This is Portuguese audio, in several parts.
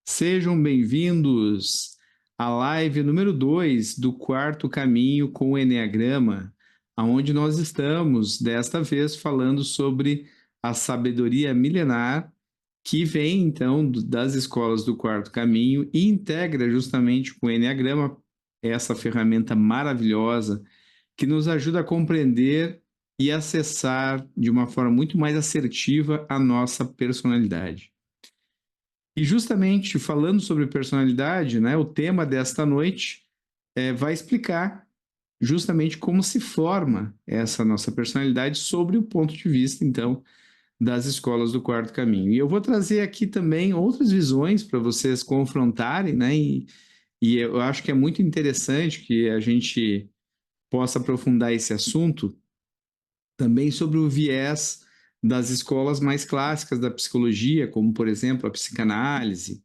Sejam bem-vindos à live número 2 do Quarto Caminho com o Eneagrama, aonde nós estamos, desta vez, falando sobre a sabedoria milenar que vem, então, das escolas do Quarto Caminho e integra justamente com o Eneagrama, essa ferramenta maravilhosa que nos ajuda a compreender e acessar de uma forma muito mais assertiva a nossa personalidade. E justamente falando sobre personalidade, né, o tema desta noite vai explicar justamente como se forma essa nossa personalidade sobre o ponto de vista, então, das escolas do Quarto Caminho. E eu vou trazer aqui também outras visões para vocês confrontarem, né, e eu acho que é muito interessante que a gente possa aprofundar esse assunto também sobre o viés das escolas mais clássicas da psicologia, como, por exemplo, a psicanálise,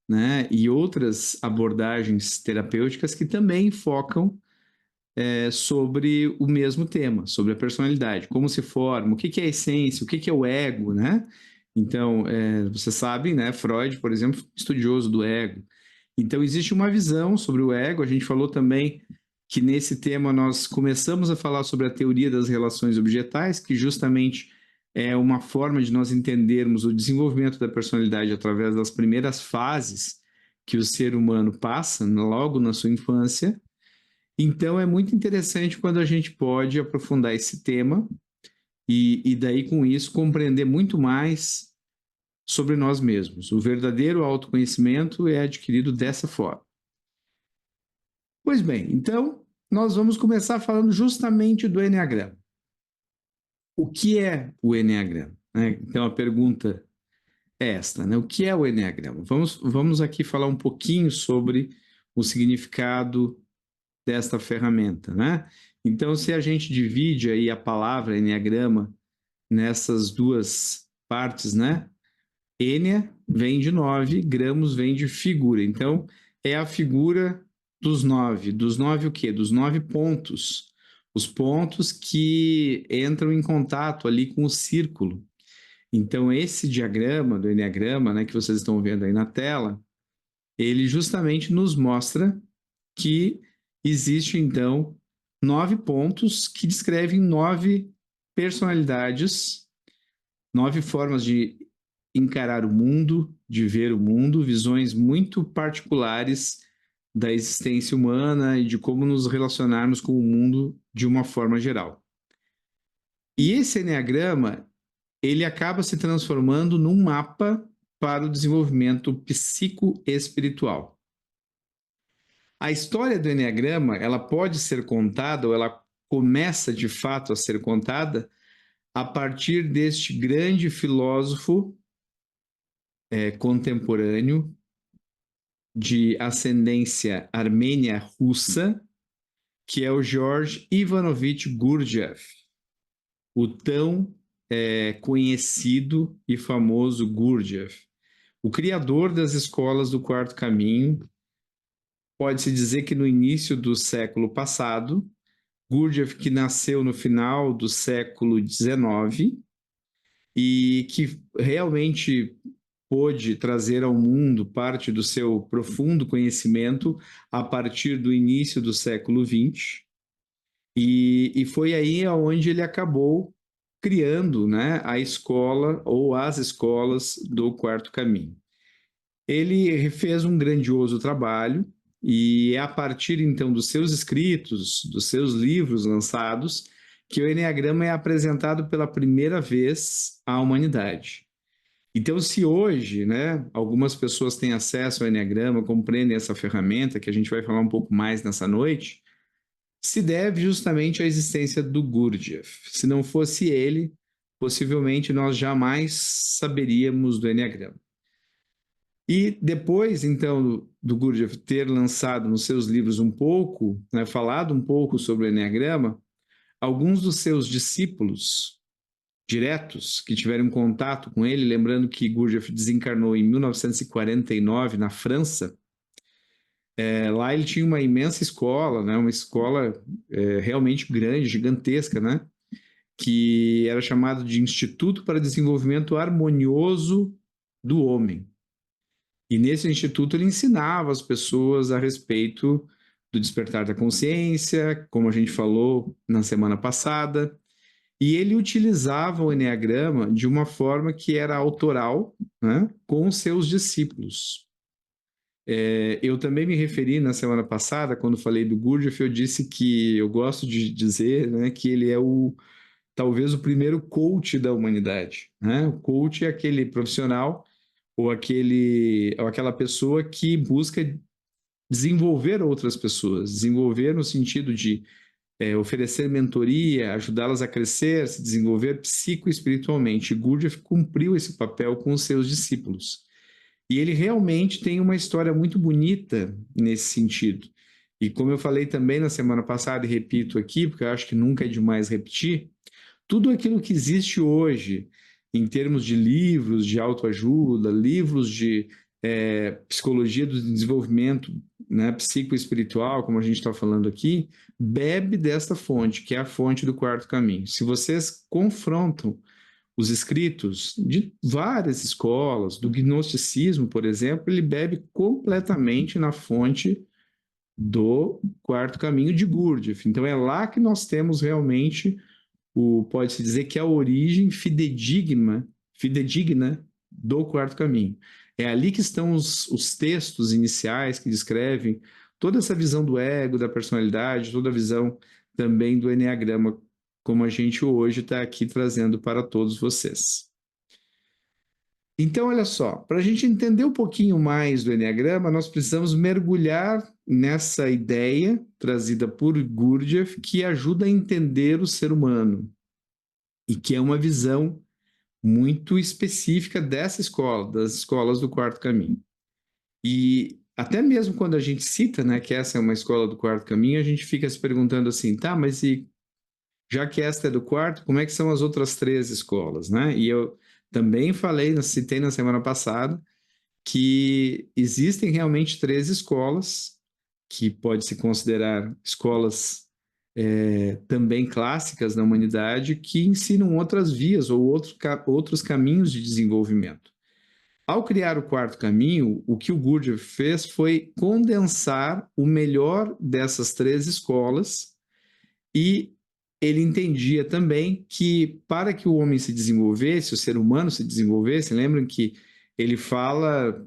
né, e outras abordagens terapêuticas que também focam sobre o mesmo tema, sobre a personalidade, como se forma, o que é a essência, o que é o ego, né? Então, você sabe, né, Freud, por exemplo, estudioso do ego. Então, existe uma visão sobre o ego, a gente falou também que nesse tema nós começamos a falar sobre a teoria das relações objetais, que justamente é uma forma de nós entendermos o desenvolvimento da personalidade através das primeiras fases que o ser humano passa logo na sua infância. Então é muito interessante quando a gente pode aprofundar esse tema e daí com isso compreender muito mais sobre nós mesmos. O verdadeiro autoconhecimento é adquirido dessa forma. Pois bem, então nós vamos começar falando justamente do Eneagrama. O que é o Eneagrama? Então a pergunta é esta, né? O que é o Eneagrama? Vamos aqui falar um pouquinho sobre o significado desta ferramenta, né? Então, se a gente divide aí a palavra Eneagrama nessas duas partes, né? Enia vem de 9, gramos vem de figura. Então, é a figura dos 9. Dos 9 o quê? Dos 9 pontos. Os pontos que entram em contato ali com o círculo. Então, esse diagrama do Eneagrama, né, que vocês estão vendo aí na tela, ele justamente nos mostra que existe, então, 9 pontos que descrevem 9 personalidades, 9 formas de encarar o mundo, de ver o mundo, visões muito particulares da existência humana e de como nos relacionarmos com o mundo de uma forma geral. E esse eneagrama, ele acaba se transformando num mapa para o desenvolvimento psicoespiritual. A história do eneagrama, ela pode ser contada, ou ela começa de fato a ser contada, a partir deste grande filósofo contemporâneo de ascendência armênia-russa, que é o George Ivanovich Gurdjieff, o tão conhecido e famoso Gurdjieff, o criador das escolas do Quarto Caminho. Pode-se dizer que no início do século passado, Gurdjieff, que nasceu no final do século XIX e que realmente pôde trazer ao mundo parte do seu profundo conhecimento a partir do início do século XX. E foi aí onde ele acabou criando, né, a escola ou as escolas do Quarto Caminho. Ele fez um grandioso trabalho e é a partir, então, dos seus escritos, dos seus livros lançados, que o Eneagrama é apresentado pela primeira vez à humanidade. Então, se hoje, né, algumas pessoas têm acesso ao Eneagrama, compreendem essa ferramenta, que a gente vai falar um pouco mais nessa noite, se deve justamente à existência do Gurdjieff. Se não fosse ele, possivelmente nós jamais saberíamos do Eneagrama. E depois, então, do Gurdjieff ter lançado nos seus livros um pouco, né, falado um pouco sobre o Eneagrama, alguns dos seus discípulos diretos que tiveram contato com ele, lembrando que Gurdjieff desencarnou em 1949 na França, lá ele tinha uma imensa escola, né, uma escola realmente grande, gigantesca, né, que era chamado de Instituto para Desenvolvimento Harmonioso do Homem. E nesse instituto ele ensinava as pessoas a respeito do despertar da consciência, como a gente falou na semana passada, e ele utilizava o eneagrama de uma forma que era autoral, né, com os seus discípulos. Eu também me referi na semana passada, quando falei do Gurdjieff, eu disse que eu gosto de dizer, né, que ele é talvez o primeiro coach da humanidade, né? O coach é aquele profissional ou aquela pessoa que busca desenvolver outras pessoas, desenvolver no sentido de oferecer mentoria, ajudá-las a crescer, se desenvolver psicoespiritualmente. Gurdjieff cumpriu esse papel com os seus discípulos. E ele realmente tem uma história muito bonita nesse sentido. E como eu falei também na semana passada, e repito aqui, porque eu acho que nunca é demais repetir, tudo aquilo que existe hoje, em termos de livros de autoajuda, livros de psicologia do desenvolvimento, né, psicoespiritual, como a gente está falando aqui, bebe desta fonte, que é a fonte do quarto caminho. Se vocês confrontam os escritos de várias escolas, do gnosticismo, por exemplo, ele bebe completamente na fonte do quarto caminho de Gurdjieff. Então é lá que nós temos realmente pode-se dizer que é a origem fidedigna do quarto caminho. É ali que estão os textos iniciais que descrevem toda essa visão do ego, da personalidade, toda a visão também do eneagrama, como a gente hoje está aqui trazendo para todos vocês. Então, olha só, para a gente entender um pouquinho mais do eneagrama, nós precisamos mergulhar nessa ideia trazida por Gurdjieff, que ajuda a entender o ser humano, e que é uma visão muito específica dessa escola, das escolas do quarto caminho. E até mesmo quando a gente cita, né, que essa é uma escola do quarto caminho, a gente fica se perguntando assim, tá, mas já que esta é do quarto, como é que são as outras 3 escolas, né? E eu também citei na semana passada, que existem realmente 3 escolas, que pode se considerar escolas também clássicas na humanidade, que ensinam outras vias ou outros caminhos de desenvolvimento. Ao criar o quarto caminho, o que o Gurdjieff fez foi condensar o melhor dessas 3 escolas, e ele entendia também que para que o homem se desenvolvesse, o ser humano se desenvolvesse, lembram que ele fala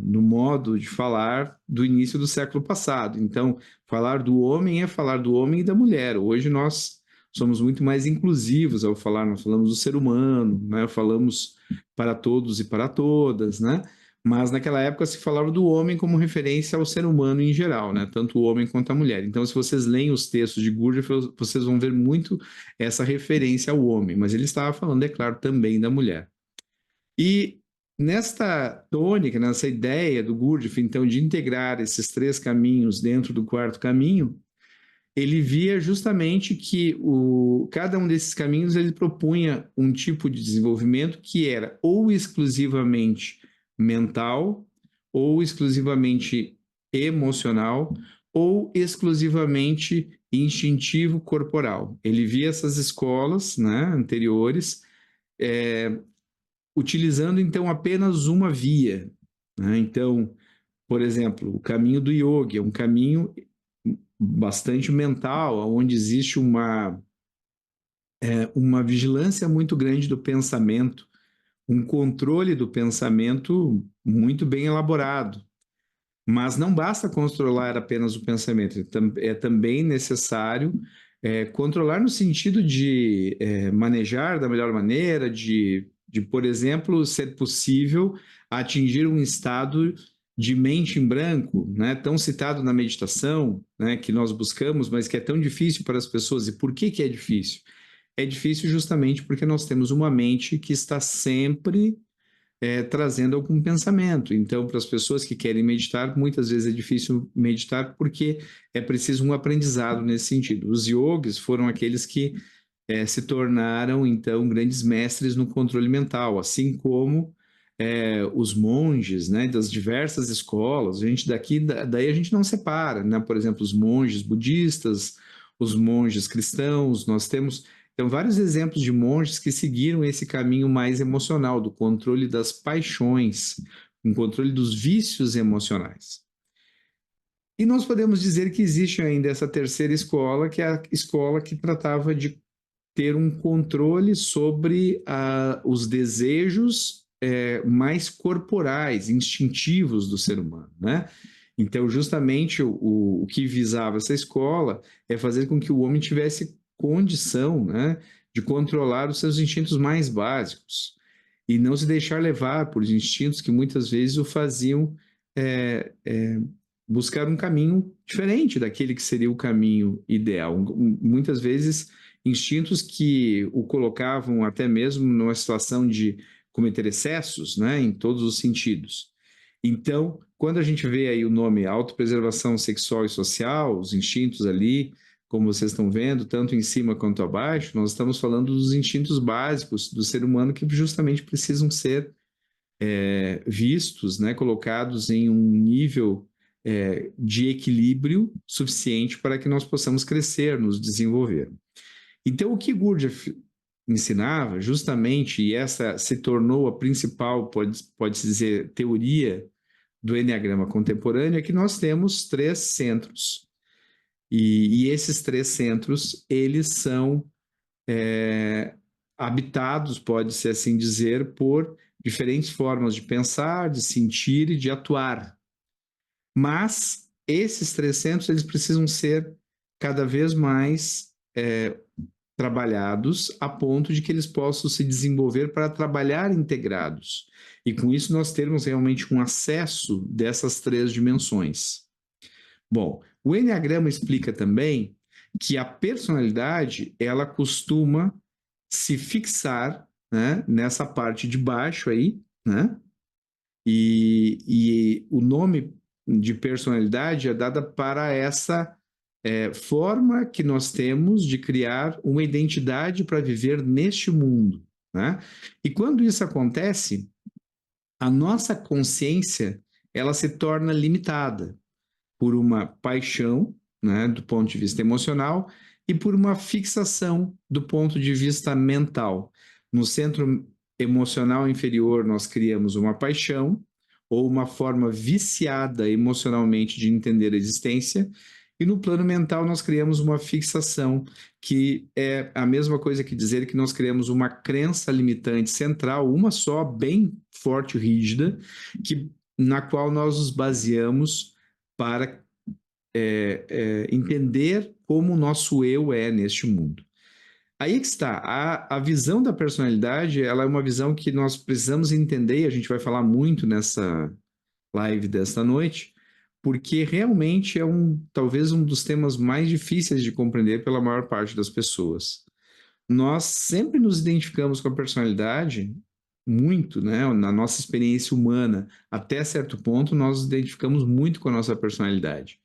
no modo de falar do início do século passado. Então, falar do homem é falar do homem e da mulher. Hoje nós somos muito mais inclusivos ao falar, nós falamos do ser humano, né? Falamos para todos e para todas, né? Mas naquela época se falava do homem como referência ao ser humano em geral, né? Tanto o homem quanto a mulher. Então, se vocês leem os textos de Gurdjieff, vocês vão ver muito essa referência ao homem, mas ele estava falando, é claro, também da mulher. E nesta tônica, nessa ideia do Gurdjieff, então, de integrar esses 3 caminhos dentro do quarto caminho, ele via justamente que cada um desses caminhos ele propunha um tipo de desenvolvimento que era ou exclusivamente mental, ou exclusivamente emocional, ou exclusivamente instintivo corporal. Ele via essas escolas, né, anteriores, utilizando então apenas uma via, né? Então, por exemplo, o caminho do yoga é um caminho bastante mental, onde existe uma vigilância muito grande do pensamento, um controle do pensamento muito bem elaborado. Mas não basta controlar apenas o pensamento, é também necessário controlar no sentido de manejar da melhor maneira, por exemplo, ser possível atingir um estado de mente em branco, né, tão citado na meditação, né, que nós buscamos, mas que é tão difícil para as pessoas. E por que é difícil? É difícil justamente porque nós temos uma mente que está sempre trazendo algum pensamento. Então, para as pessoas que querem meditar, muitas vezes é difícil meditar porque é preciso um aprendizado nesse sentido. Os yogis foram aqueles que se tornaram, então, grandes mestres no controle mental, assim como os monges, né, das diversas escolas. Daí a gente não separa, né? Por exemplo, os monges budistas, os monges cristãos, nós temos então vários exemplos de monges que seguiram esse caminho mais emocional, do controle das paixões, um controle dos vícios emocionais. E nós podemos dizer que existe ainda essa terceira escola, que é a escola que tratava de ter um controle sobre os desejos mais corporais, instintivos do ser humano, né? Então, justamente o que visava essa escola é fazer com que o homem tivesse condição, né, de controlar os seus instintos mais básicos e não se deixar levar por instintos que muitas vezes o faziam buscar um caminho diferente daquele que seria o caminho ideal. Muitas vezes, instintos que o colocavam até mesmo numa situação de cometer excessos, né, em todos os sentidos. Então, quando a gente vê aí o nome autopreservação sexual e social, os instintos ali, como vocês estão vendo, tanto em cima quanto abaixo, nós estamos falando dos instintos básicos do ser humano que justamente precisam ser vistos, né, colocados em um nível de equilíbrio suficiente para que nós possamos crescer, nos desenvolver. Então, o que Gurdjieff ensinava, justamente, e essa se tornou a principal, pode-se dizer, teoria do Enneagrama contemporâneo, é que nós temos 3 centros. E esses 3 centros, eles são habitados, pode-se assim dizer, por diferentes formas de pensar, de sentir e de atuar. Mas esses 3 centros, eles precisam ser cada vez mais trabalhados a ponto de que eles possam se desenvolver para trabalhar integrados. E com isso nós termos realmente um acesso dessas 3 dimensões. Bom, o Enneagrama explica também que a personalidade, ela costuma se fixar, né, nessa parte de baixo aí, né? E o nome de personalidade é dada para essa forma que nós temos de criar uma identidade para viver neste mundo, né? E quando isso acontece, a nossa consciência, ela se torna limitada por uma paixão, né, do ponto de vista emocional, e por uma fixação do ponto de vista mental. No centro emocional inferior, nós criamos uma paixão ou uma forma viciada emocionalmente de entender a existência, e no plano mental nós criamos uma fixação, que é a mesma coisa que dizer que nós criamos uma crença limitante central, uma só, bem forte e rígida, na qual nós nos baseamos para entender como o nosso eu é neste mundo. Aí que está, a visão da personalidade, ela é uma visão que nós precisamos entender, e a gente vai falar muito nessa live desta noite, porque realmente é talvez um dos temas mais difíceis de compreender pela maior parte das pessoas. Nós sempre nos identificamos com a personalidade muito, né? Na nossa experiência humana, até certo ponto, nós nos identificamos muito com a nossa personalidade.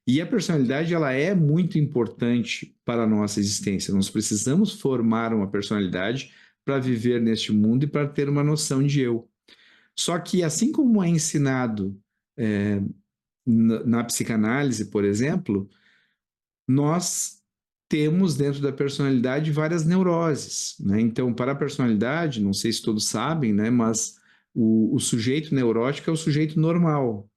E a personalidade, ela é muito importante para a nossa existência. Nós precisamos formar uma personalidade para viver neste mundo e para ter uma noção de eu. Só que, assim como é ensinado na psicanálise, por exemplo, nós temos dentro da personalidade várias neuroses, né? Então, para a personalidade, não sei se todos sabem, né, mas o sujeito neurótico é o sujeito normal.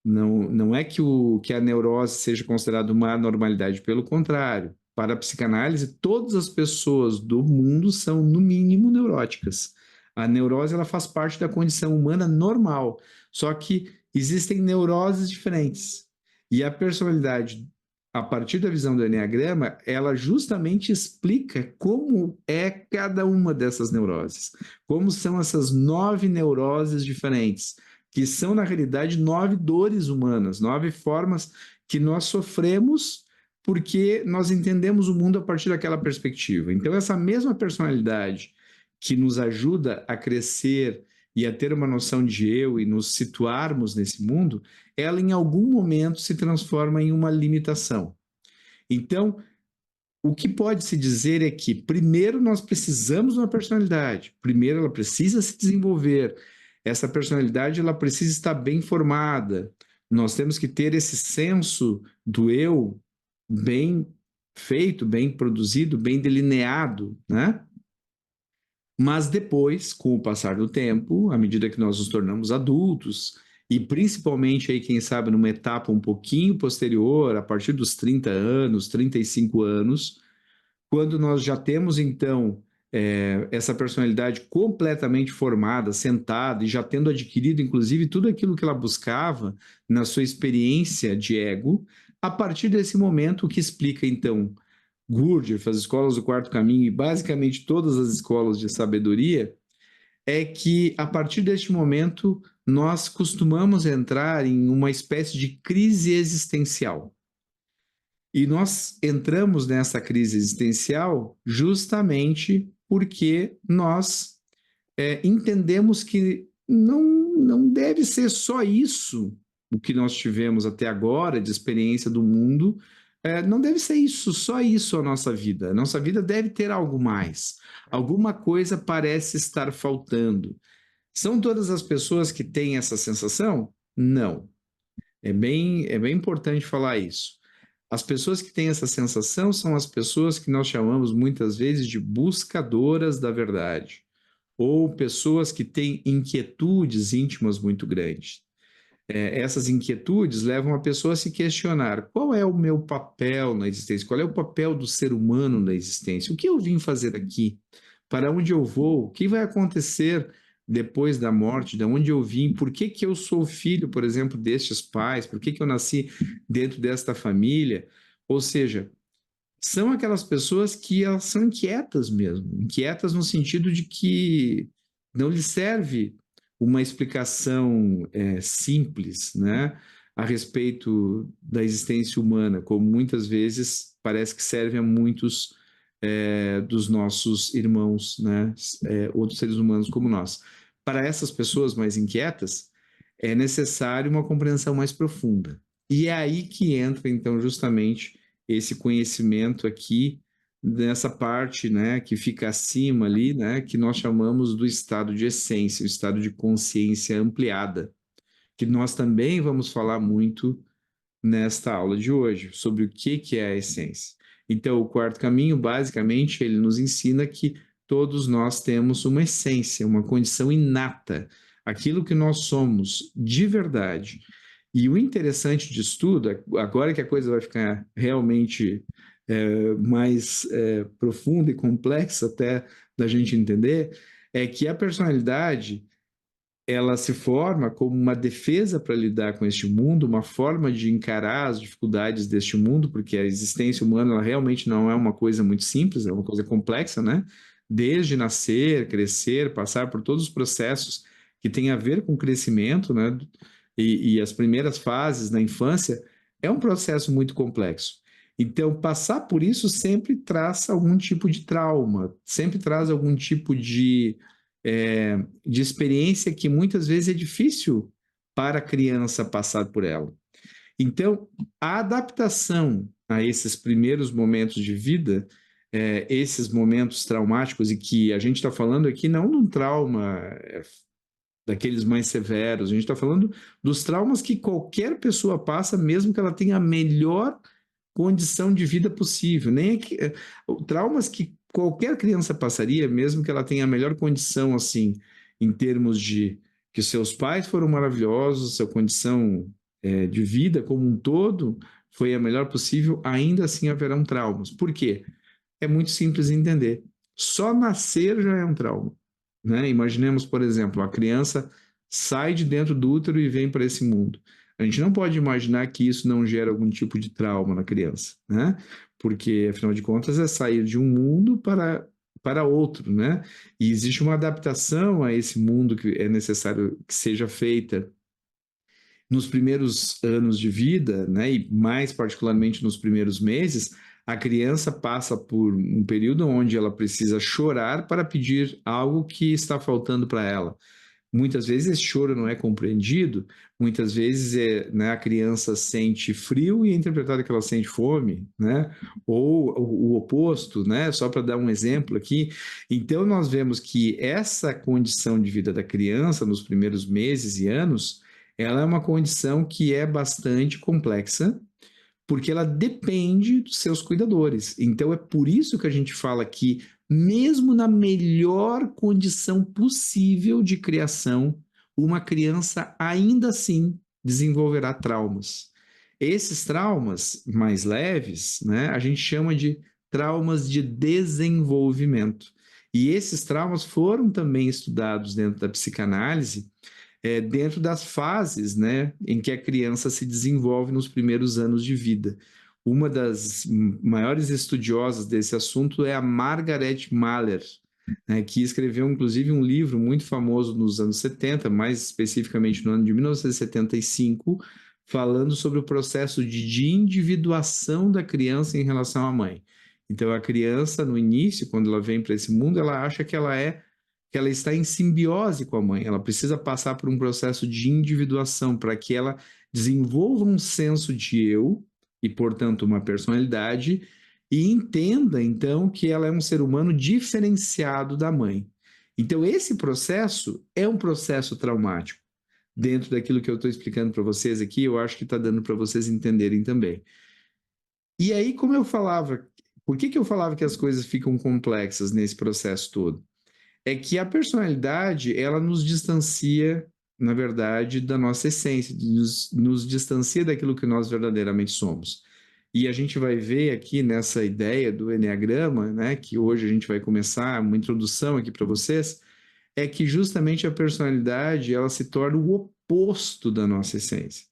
Não é que a neurose seja considerada uma anormalidade, pelo contrário. Para a psicanálise, todas as pessoas do mundo são, no mínimo, neuróticas. A neurose, ela faz parte da condição humana normal, só que existem neuroses diferentes. E a personalidade, a partir da visão do Enneagrama, ela justamente explica como é cada uma dessas neuroses, como são essas 9 neuroses diferentes, que são, na realidade, 9 dores humanas, 9 formas que nós sofremos porque nós entendemos o mundo a partir daquela perspectiva. Então, essa mesma personalidade que nos ajuda a crescer e a ter uma noção de eu e nos situarmos nesse mundo, ela em algum momento se transforma em uma limitação. Então, o que pode se dizer é que, primeiro, nós precisamos de uma personalidade. Primeiro, ela precisa se desenvolver. Essa personalidade, ela precisa estar bem formada. Nós temos que ter esse senso do eu bem feito, bem produzido, bem delineado, né? Mas depois, com o passar do tempo, à medida que nós nos tornamos adultos, e principalmente aí, quem sabe, numa etapa um pouquinho posterior, a partir dos 30 anos, 35 anos, quando nós já temos, então, essa personalidade completamente formada, sentada, e já tendo adquirido, inclusive, tudo aquilo que ela buscava na sua experiência de ego, a partir desse momento, o que explica, então, Gurdjieff, as escolas do quarto caminho e basicamente todas as escolas de sabedoria, é que a partir deste momento nós costumamos entrar em uma espécie de crise existencial. E nós entramos nessa crise existencial justamente porque nós entendemos que não deve ser só isso o que nós tivemos até agora de experiência do mundo, não deve ser isso, só isso a nossa vida. A nossa vida deve ter algo mais. Alguma coisa parece estar faltando. São todas as pessoas que têm essa sensação? Não. É bem importante falar isso. As pessoas que têm essa sensação são as pessoas que nós chamamos muitas vezes de buscadoras da verdade, ou pessoas que têm inquietudes íntimas muito grandes. Essas inquietudes levam a pessoa a se questionar: qual é o meu papel na existência? Qual é o papel do ser humano na existência? O que eu vim fazer aqui? Para onde eu vou? O que vai acontecer depois da morte? De onde eu vim? Por que que eu sou filho, por exemplo, destes pais? Por que que eu nasci dentro desta família? Ou seja, são aquelas pessoas que elas são inquietas mesmo, inquietas no sentido de que não lhes serve uma explicação simples, né, a respeito da existência humana, como muitas vezes parece que serve a muitos dos nossos irmãos, né, outros seres humanos como nós. Para essas pessoas mais inquietas, é necessário uma compreensão mais profunda. E é aí que entra, então, justamente esse conhecimento aqui nessa parte, né, que fica acima ali, né, que nós chamamos do estado de essência, o estado de consciência ampliada, que nós também vamos falar muito nesta aula de hoje, sobre o que é a essência. Então, o quarto caminho, basicamente, ele nos ensina que todos nós temos uma essência, uma condição inata, aquilo que nós somos de verdade. E o interessante disso tudo, agora que a coisa vai ficar realmente mais profunda e complexa até da gente entender, é que a personalidade ela se forma como uma defesa para lidar com este mundo, uma forma de encarar as dificuldades deste mundo, porque a existência humana ela realmente não é uma coisa muito simples, é uma coisa complexa, né? Desde nascer, crescer, passar por todos os processos que têm a ver com o crescimento, né? E as primeiras fases na infância é um processo muito complexo. Então, passar por isso sempre traz algum tipo de trauma, sempre traz algum tipo de experiência que muitas vezes é difícil para a criança passar por ela. Então, a adaptação a esses primeiros momentos de vida, esses momentos traumáticos, e que a gente está falando aqui não de um trauma daqueles mais severos, a gente está falando dos traumas que qualquer pessoa passa, mesmo que ela tenha a melhor condição de vida possível. Nem é que, traumas que qualquer criança passaria, mesmo que ela tenha a melhor condição, assim, em termos de que seus pais foram maravilhosos, sua condição de vida como um todo foi a melhor possível, ainda assim haverão traumas. Por quê? É muito simples de entender. Só nascer já é um trauma. Né? Imaginemos, por exemplo, a criança sai de dentro do útero e vem para esse mundo. A gente não pode imaginar que isso não gera algum tipo de trauma na criança, né? Porque, afinal de contas, é sair de um mundo para outro, né? E existe uma adaptação a esse mundo que é necessário que seja feita nos primeiros anos de vida, né, e mais particularmente nos primeiros meses, a criança passa por um período onde ela precisa chorar para pedir algo que está faltando para ela. Muitas vezes esse choro não é compreendido, muitas vezes né, a criança sente frio e é interpretado que ela sente fome, né? Ou o oposto, né? Só para dar um exemplo aqui. Então, nós vemos que essa condição de vida da criança nos primeiros meses e anos, ela é uma condição que é bastante complexa, porque ela depende dos seus cuidadores. Então, é por isso que a gente fala que mesmo na melhor condição possível de criação, uma criança ainda assim desenvolverá traumas. Esses traumas mais leves, né, a gente chama de traumas de desenvolvimento. E esses traumas foram também estudados dentro da psicanálise, dentro das fases, né, em que a criança se desenvolve nos primeiros anos de vida. Uma das maiores estudiosas desse assunto é a Margaret Mahler, né, que escreveu inclusive um livro muito famoso nos anos 70, mais especificamente no ano de 1975, falando sobre o processo de individuação da criança em relação à mãe. Então, a criança, no início, quando ela vem para esse mundo, ela acha que ela está em simbiose com a mãe, ela precisa passar por um processo de individuação para que ela desenvolva um senso de eu e, portanto, uma personalidade e entenda, então, que ela é um ser humano diferenciado da mãe. Então, esse processo é um processo traumático. Dentro daquilo que eu estou explicando para vocês aqui, eu acho que está dando para vocês entenderem também. E aí, como eu falava, por que eu falava que as coisas ficam complexas nesse processo todo? É que a personalidade, ela nos distancia, na verdade, da nossa essência, nos distancia daquilo que nós verdadeiramente somos. E a gente vai ver aqui nessa ideia do Eneagrama, né, que hoje a gente vai começar uma introdução aqui para vocês, é que justamente a personalidade, ela se torna o oposto da nossa essência.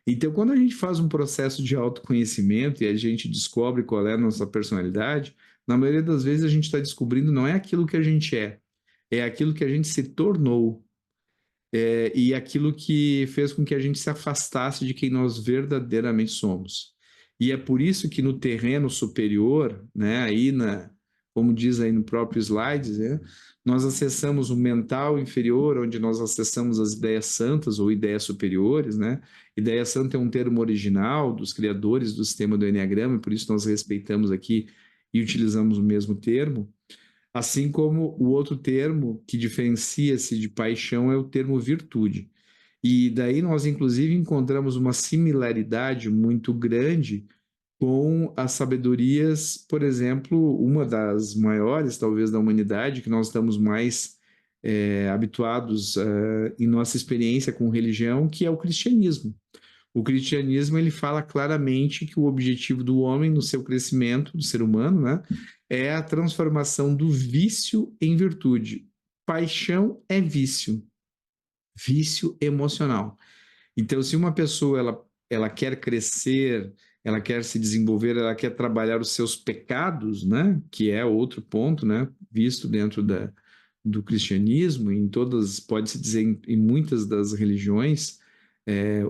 Então, quando a gente faz um processo de autoconhecimento e a gente descobre qual é a nossa personalidade, na maioria das vezes a gente está descobrindo não é aquilo que a gente é aquilo que a gente se tornou, e aquilo que fez com que a gente se afastasse de quem nós verdadeiramente somos. E é por isso que no terreno superior, né, como diz aí no próprio slide, né, nós acessamos o mental inferior, onde nós acessamos as ideias santas ou ideias superiores, né? Ideia santa é um termo original dos criadores do sistema do Eneagrama, e por isso nós respeitamos aqui e utilizamos o mesmo termo. Assim como o outro termo que diferencia-se de paixão é o termo virtude. E daí nós, inclusive, encontramos uma similaridade muito grande com as sabedorias, por exemplo, uma das maiores, talvez, da humanidade, que nós estamos mais habituados em nossa experiência com religião, que é o cristianismo. O cristianismo ele fala claramente que o objetivo do homem no seu crescimento, do ser humano, né, é a transformação do vício em virtude. Paixão é vício, vício emocional. Então, se uma pessoa ela quer crescer, ela quer se desenvolver, ela quer trabalhar os seus pecados, né, que é outro ponto, né, visto dentro do cristianismo, em todas, pode-se dizer, em muitas das religiões,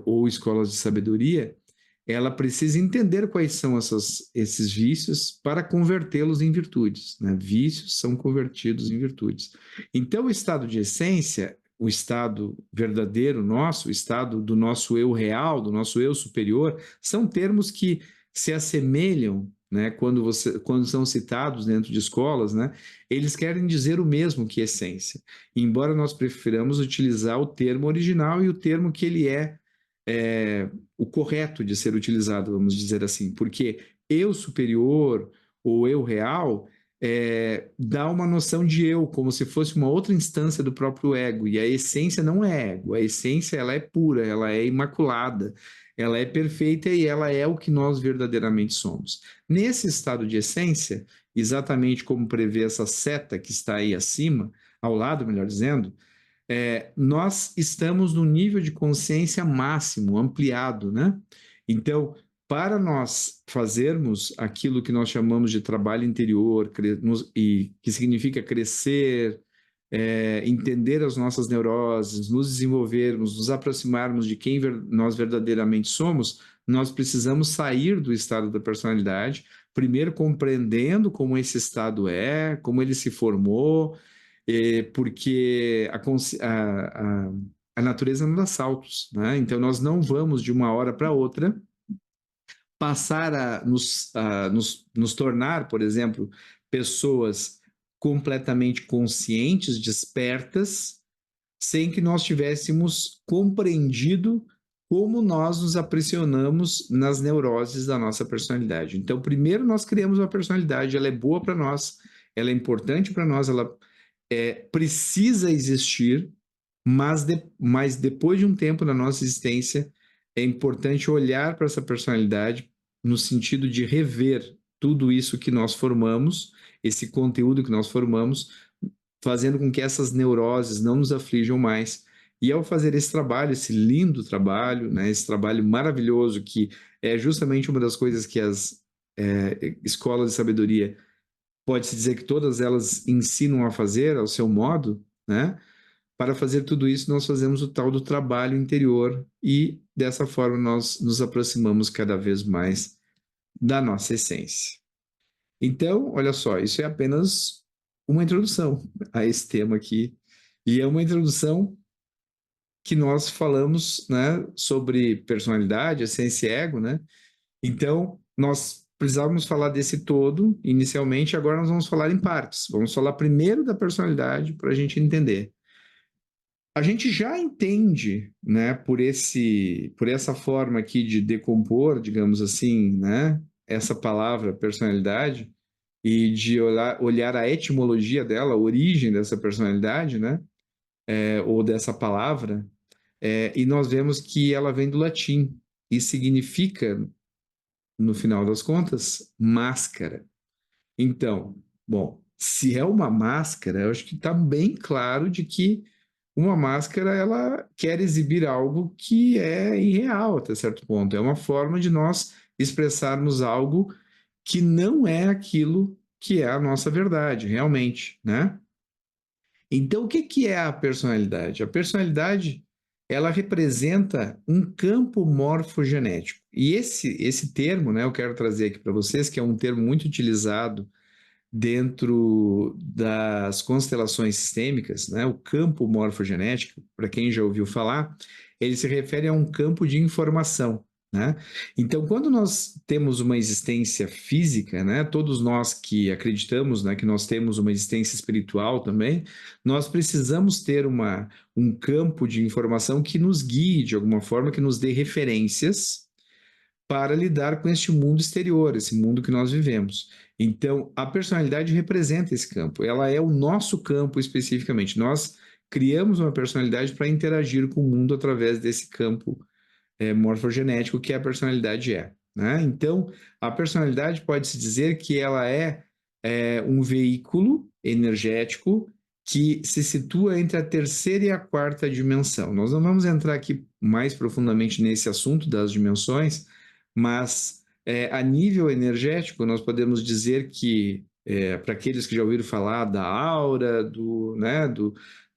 ou escolas de sabedoria, ela precisa entender quais são esses vícios para convertê-los em virtudes. Né? Vícios são convertidos em virtudes. Então, o estado de essência, o estado verdadeiro nosso, o estado do nosso eu real, do nosso eu superior, são termos que se assemelham, né, quando são citados dentro de escolas, né, eles querem dizer o mesmo que essência, embora nós prefiramos utilizar o termo original e o termo que ele é o correto de ser utilizado, vamos dizer assim, porque eu superior ou eu real dá uma noção de eu, como se fosse uma outra instância do próprio ego, e a essência não é ego, a essência ela é pura, ela é imaculada, ela é perfeita e ela é o que nós verdadeiramente somos. Nesse estado de essência, exatamente como prevê essa seta que está aí acima, ao lado, melhor dizendo, nós estamos no nível de consciência máximo, ampliado, né? Então, para nós fazermos aquilo que nós chamamos de trabalho interior, e que significa crescer, entender as nossas neuroses, nos desenvolvermos, nos aproximarmos de quem nós verdadeiramente somos, nós precisamos sair do estado da personalidade, primeiro compreendendo como esse estado como ele se formou, porque a natureza não dá saltos, né? Então nós não vamos de uma hora para outra passar nos tornar, por exemplo, pessoas completamente conscientes, despertas, sem que nós tivéssemos compreendido como nós nos aprisionamos nas neuroses da nossa personalidade. Então, primeiro nós criamos uma personalidade, ela é boa para nós, ela é importante para nós, ela precisa existir, mas depois de um tempo na nossa existência, é importante olhar para essa personalidade no sentido de rever tudo isso que nós formamos, esse conteúdo que nós formamos, fazendo com que essas neuroses não nos aflijam mais. E ao fazer esse trabalho, esse lindo trabalho, né, esse trabalho maravilhoso, que é justamente uma das coisas que as escolas de sabedoria, pode-se dizer que todas elas ensinam a fazer ao seu modo, né? Para fazer tudo isso, nós fazemos o tal do trabalho interior e, dessa forma, nós nos aproximamos cada vez mais da nossa essência. Então, olha só, isso é apenas uma introdução a esse tema aqui. E é uma introdução que nós falamos, né, sobre personalidade, essência e ego, né? Então, nós precisávamos falar desse todo inicialmente, agora nós vamos falar em partes. Vamos falar primeiro da personalidade para a gente entender. A gente já entende, né, por essa forma aqui de decompor, digamos assim, né, essa palavra personalidade, e de olhar a etimologia dela, a origem dessa personalidade, né, ou dessa palavra, e nós vemos que ela vem do latim e significa, no final das contas, máscara. Então, bom, se é uma máscara, eu acho que está bem claro de que uma máscara, ela quer exibir algo que é irreal até certo ponto. É uma forma de nós expressarmos algo que não é aquilo que é a nossa verdade, realmente, né? Então, o que é a personalidade? A personalidade, ela representa um campo morfogenético. E esse termo, né, eu quero trazer aqui para vocês, que é um termo muito utilizado dentro das constelações sistêmicas, né, o campo morfogenético, para quem já ouviu falar, ele se refere a um campo de informação, né? Então, quando nós temos uma existência física, né, todos nós que acreditamos, né, que nós temos uma existência espiritual também, nós precisamos ter um campo de informação que nos guie de alguma forma, que nos dê referências para lidar com este mundo exterior, esse mundo que nós vivemos. Então, a personalidade representa esse campo, ela é o nosso campo especificamente. Nós criamos uma personalidade para interagir com o mundo através desse campo morfogenético que a personalidade é. Né? Então, a personalidade pode-se dizer que ela é um veículo energético que se situa entre a terceira e a quarta dimensão. Nós não vamos entrar aqui mais profundamente nesse assunto das dimensões, mas a nível energético, nós podemos dizer que, para aqueles que já ouviram falar da aura,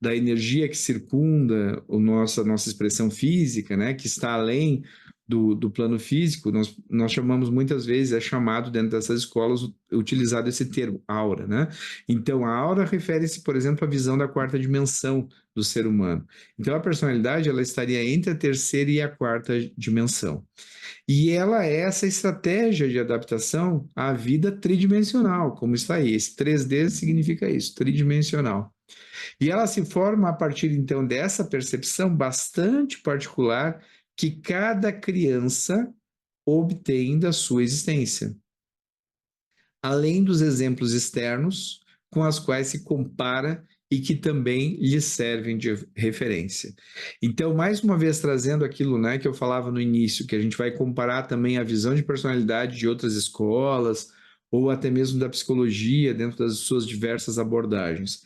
da energia que circunda nossa expressão física, né, que está além do plano físico, nós chamamos muitas vezes, é chamado dentro dessas escolas, utilizado esse termo, aura, né? Então, a aura refere-se, por exemplo, à visão da quarta dimensão do ser humano. Então, a personalidade, ela estaria entre a terceira e a quarta dimensão. E ela é essa estratégia de adaptação à vida tridimensional, como está aí. Esse 3D significa isso, tridimensional. E ela se forma a partir, então, dessa percepção bastante particular que cada criança obtém da sua existência, além dos exemplos externos com os quais se compara e que também lhe servem de referência. Então, mais uma vez, trazendo aquilo, né, que eu falava no início, que a gente vai comparar também a visão de personalidade de outras escolas, ou até mesmo da psicologia, dentro das suas diversas abordagens.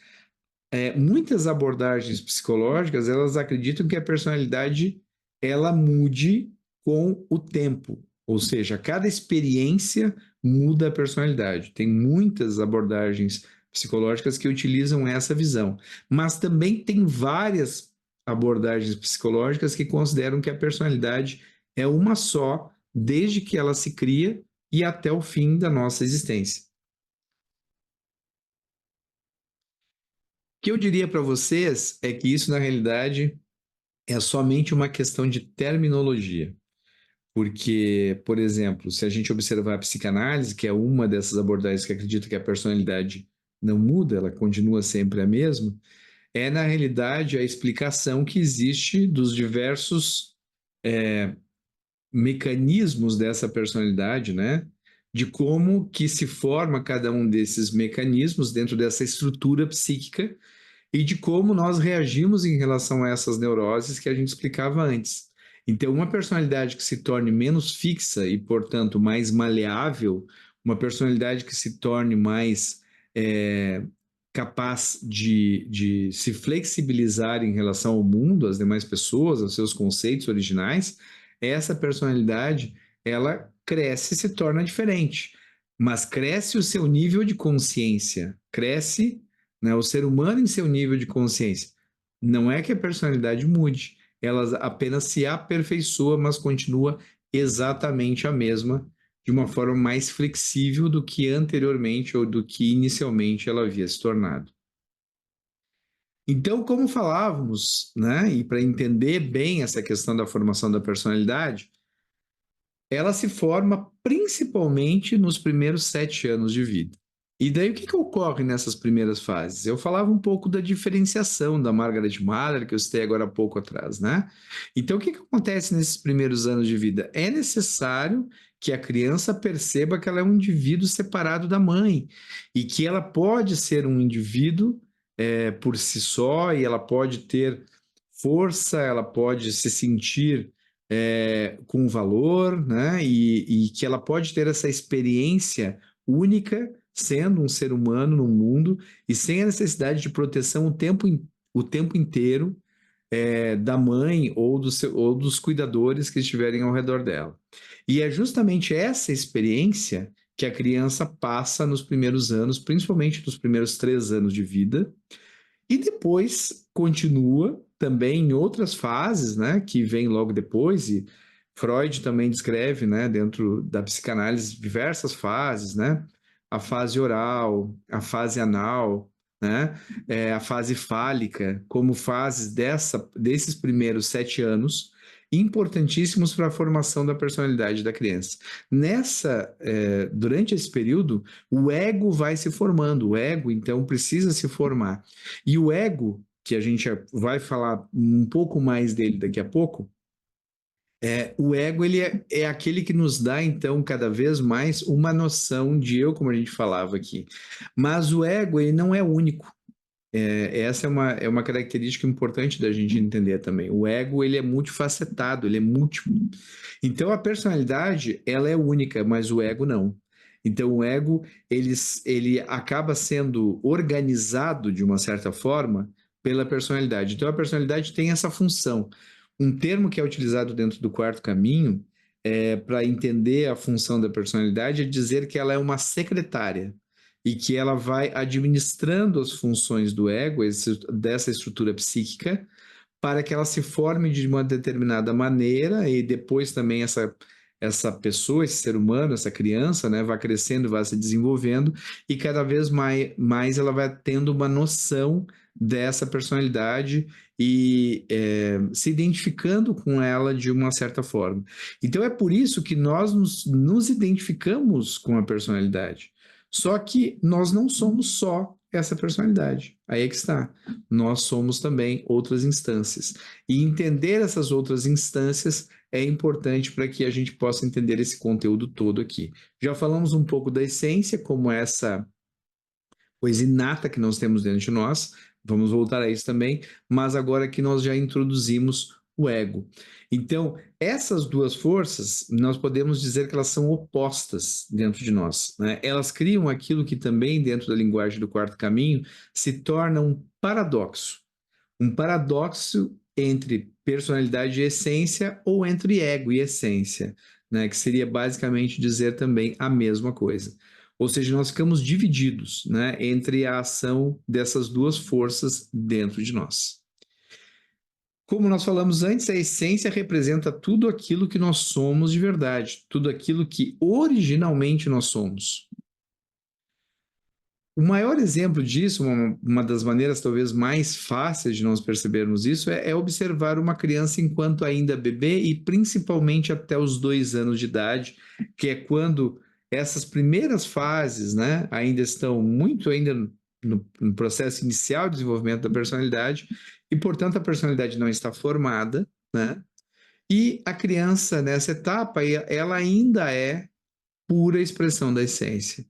Muitas abordagens psicológicas, elas acreditam que a personalidade, ela mude com o tempo, ou seja, cada experiência muda a personalidade. Tem muitas abordagens psicológicas que utilizam essa visão, mas também tem várias abordagens psicológicas que consideram que a personalidade é uma só, desde que ela se cria e até o fim da nossa existência. O que eu diria para vocês é que isso, na realidade, é somente uma questão de terminologia. Porque, por exemplo, se a gente observar a psicanálise, que é uma dessas abordagens que acredita que a personalidade não muda, ela continua sempre a mesma, é, na realidade, a explicação que existe dos diversos mecanismos dessa personalidade, né? de como que se forma cada um desses mecanismos dentro dessa estrutura psíquica e de como nós reagimos em relação a essas neuroses que a gente explicava antes. Então, uma personalidade que se torne menos fixa e, portanto, mais maleável, uma personalidade que se torne mais capaz de se flexibilizar em relação ao mundo, às demais pessoas, aos seus conceitos originais, essa personalidade, ela cresce e se torna diferente. Mas cresce o seu nível de consciência, cresce, né, o ser humano em seu nível de consciência. Não é que a personalidade mude, ela apenas se aperfeiçoa, mas continua exatamente a mesma, de uma forma mais flexível do que anteriormente ou do que inicialmente ela havia se tornado. Então, como falávamos, né, e para entender bem essa questão da formação da personalidade, ela se forma principalmente nos primeiros 7 anos de vida. E daí o que ocorre nessas primeiras fases? Eu falava um pouco da diferenciação da Margaret Mahler, que eu citei agora há pouco atrás, né? Então o que acontece nesses primeiros anos de vida? É necessário que a criança perceba que ela é um indivíduo separado da mãe e que ela pode ser um indivíduo por si só e ela pode ter força, ela pode se sentir com valor, né? E que ela pode ter essa experiência única sendo um ser humano no mundo e sem a necessidade de proteção o tempo inteiro da mãe ou dos cuidadores que estiverem ao redor dela. E é justamente essa experiência que a criança passa nos primeiros anos, principalmente nos primeiros 3 anos de vida, e depois continua também em outras fases, né, que vem logo depois, e Freud também descreve, né, dentro da psicanálise, diversas fases, né, a fase oral, a fase anal, né, a fase fálica, como fases desses primeiros 7 anos, importantíssimos para a formação da personalidade da criança. Durante esse período, o ego vai se formando, o ego, então, precisa se formar. E o ego, que a gente vai falar um pouco mais dele daqui a pouco, o ego ele é aquele que nos dá, então, cada vez mais uma noção de eu, como a gente falava aqui. Mas o ego ele não é único. Essa é uma característica importante da gente entender também. O ego ele é multifacetado, ele é múltiplo. Então a personalidade ela é única, mas o ego não. Então o ego ele acaba sendo organizado de uma certa forma pela personalidade. Então a personalidade tem essa função. Um termo que é utilizado dentro do quarto caminho para entender a função da personalidade é dizer que ela é uma secretária e que ela vai administrando as funções do ego, dessa estrutura psíquica, para que ela se forme de uma determinada maneira e depois também essa pessoa, esse ser humano, essa criança, né, vai crescendo, vai se desenvolvendo e cada vez mais ela vai tendo uma noção dessa personalidade e se identificando com ela de uma certa forma. Então é por isso que nós nos identificamos com a personalidade. Só que nós não somos só essa personalidade. Aí é que está. Nós somos também outras instâncias. E entender essas outras instâncias é importante para que a gente possa entender esse conteúdo todo aqui. Já falamos um pouco da essência, como essa coisa inata que nós temos dentro de nós, vamos voltar a isso também, mas agora que nós já introduzimos o ego. Então, essas duas forças, nós podemos dizer que elas são opostas dentro de nós, né? Elas criam aquilo que também, dentro da linguagem do quarto caminho, se torna um paradoxo entre personalidade e essência ou entre ego e essência, né? Que seria basicamente dizer também a mesma coisa. Ou seja, nós ficamos divididos, né, entre a ação dessas duas forças dentro de nós. Como nós falamos antes, a essência representa tudo aquilo que nós somos de verdade, tudo aquilo que originalmente nós somos. O maior exemplo disso, uma das maneiras talvez mais fáceis de nós percebermos isso, é observar uma criança enquanto ainda bebê e principalmente até os 2 anos de idade, que é quando essas primeiras fases, né, ainda estão muito ainda no processo inicial de desenvolvimento da personalidade e, portanto, a personalidade não está formada, né? E a criança nessa etapa, ela ainda é pura expressão da essência.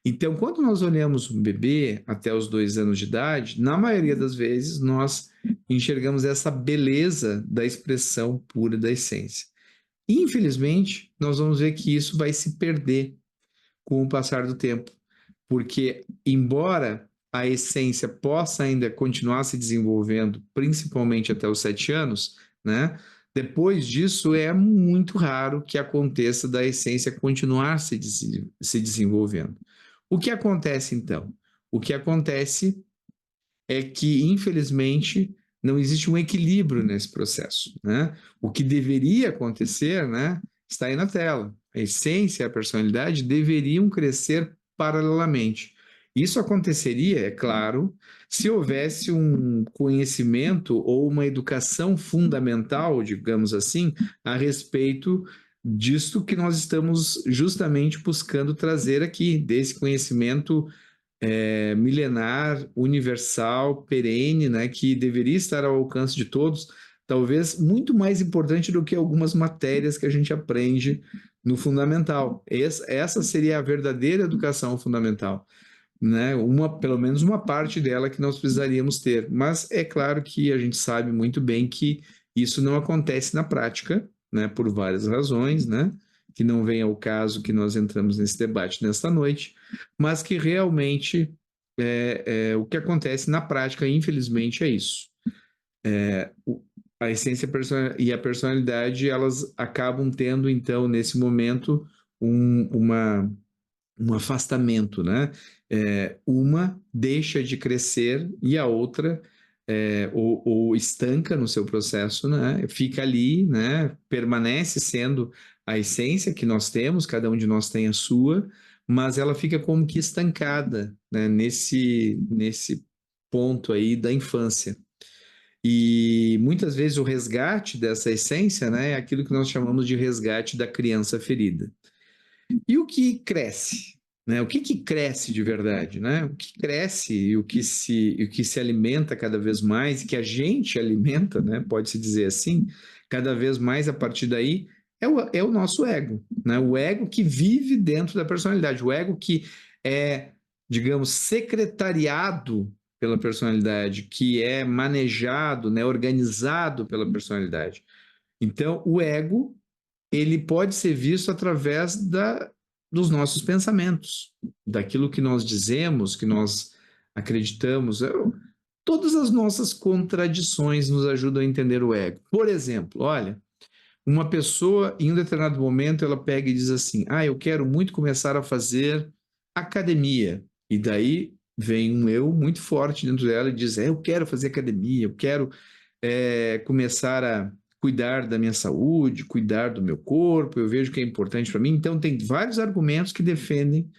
Então, quando nós olhamos um bebê até os 2 anos de idade, na maioria das vezes nós enxergamos essa beleza da expressão pura da essência. Infelizmente, nós vamos ver que isso vai se perder com o passar do tempo, porque embora a essência possa ainda continuar se desenvolvendo, principalmente até os 7 anos, né? Depois disso, é muito raro que aconteça da essência continuar se desenvolvendo. O que acontece, então? O que acontece é que, infelizmente, não existe um equilíbrio nesse processo, né? O que deveria acontecer, né, está aí na tela. A essência e a personalidade deveriam crescer paralelamente. Isso aconteceria, é claro, se houvesse um conhecimento ou uma educação fundamental, digamos assim, a respeito disto que nós estamos justamente buscando trazer aqui, desse conhecimento milenar, universal, perene, né, que deveria estar ao alcance de todos, talvez muito mais importante do que algumas matérias que a gente aprende no fundamental. Essa seria a verdadeira educação fundamental, né? Pelo menos uma parte dela que nós precisaríamos ter. Mas é claro que a gente sabe muito bem que isso não acontece na prática, né? Por várias razões, né? Que não vem ao caso que nós entramos nesse debate nesta noite, mas que realmente o que acontece na prática, infelizmente, é isso. A essência e a personalidade, elas acabam tendo, então, nesse momento, um afastamento, né? Uma deixa de crescer e a outra ou estanca no seu processo, né? Fica ali, né? Permanece sendo a essência que nós temos, cada um de nós tem a sua, mas ela fica como que estancada, né? Nesse ponto aí da infância. E muitas vezes o resgate dessa essência, né, é aquilo que nós chamamos de resgate da criança ferida. E o que cresce? Né? O que cresce de verdade? Né? O que cresce e o que se alimenta cada vez mais, e que a gente alimenta, né? Pode-se dizer assim, cada vez mais a partir daí, é o nosso ego. Né? O ego que vive dentro da personalidade, o ego que é, digamos, secretariado pela personalidade, que é manejado, né? Organizado pela personalidade. Então, o ego ele pode ser visto através dos nossos pensamentos, daquilo que nós dizemos, que nós acreditamos. Todas as nossas contradições nos ajudam a entender o ego. Por exemplo, olha, uma pessoa, em um determinado momento, ela pega e diz assim: eu quero muito começar a fazer academia. E daí vem um eu muito forte dentro dela e diz: eu quero fazer academia, eu quero começar a cuidar da minha saúde, cuidar do meu corpo, eu vejo que é importante para mim. Então, tem vários argumentos que defendem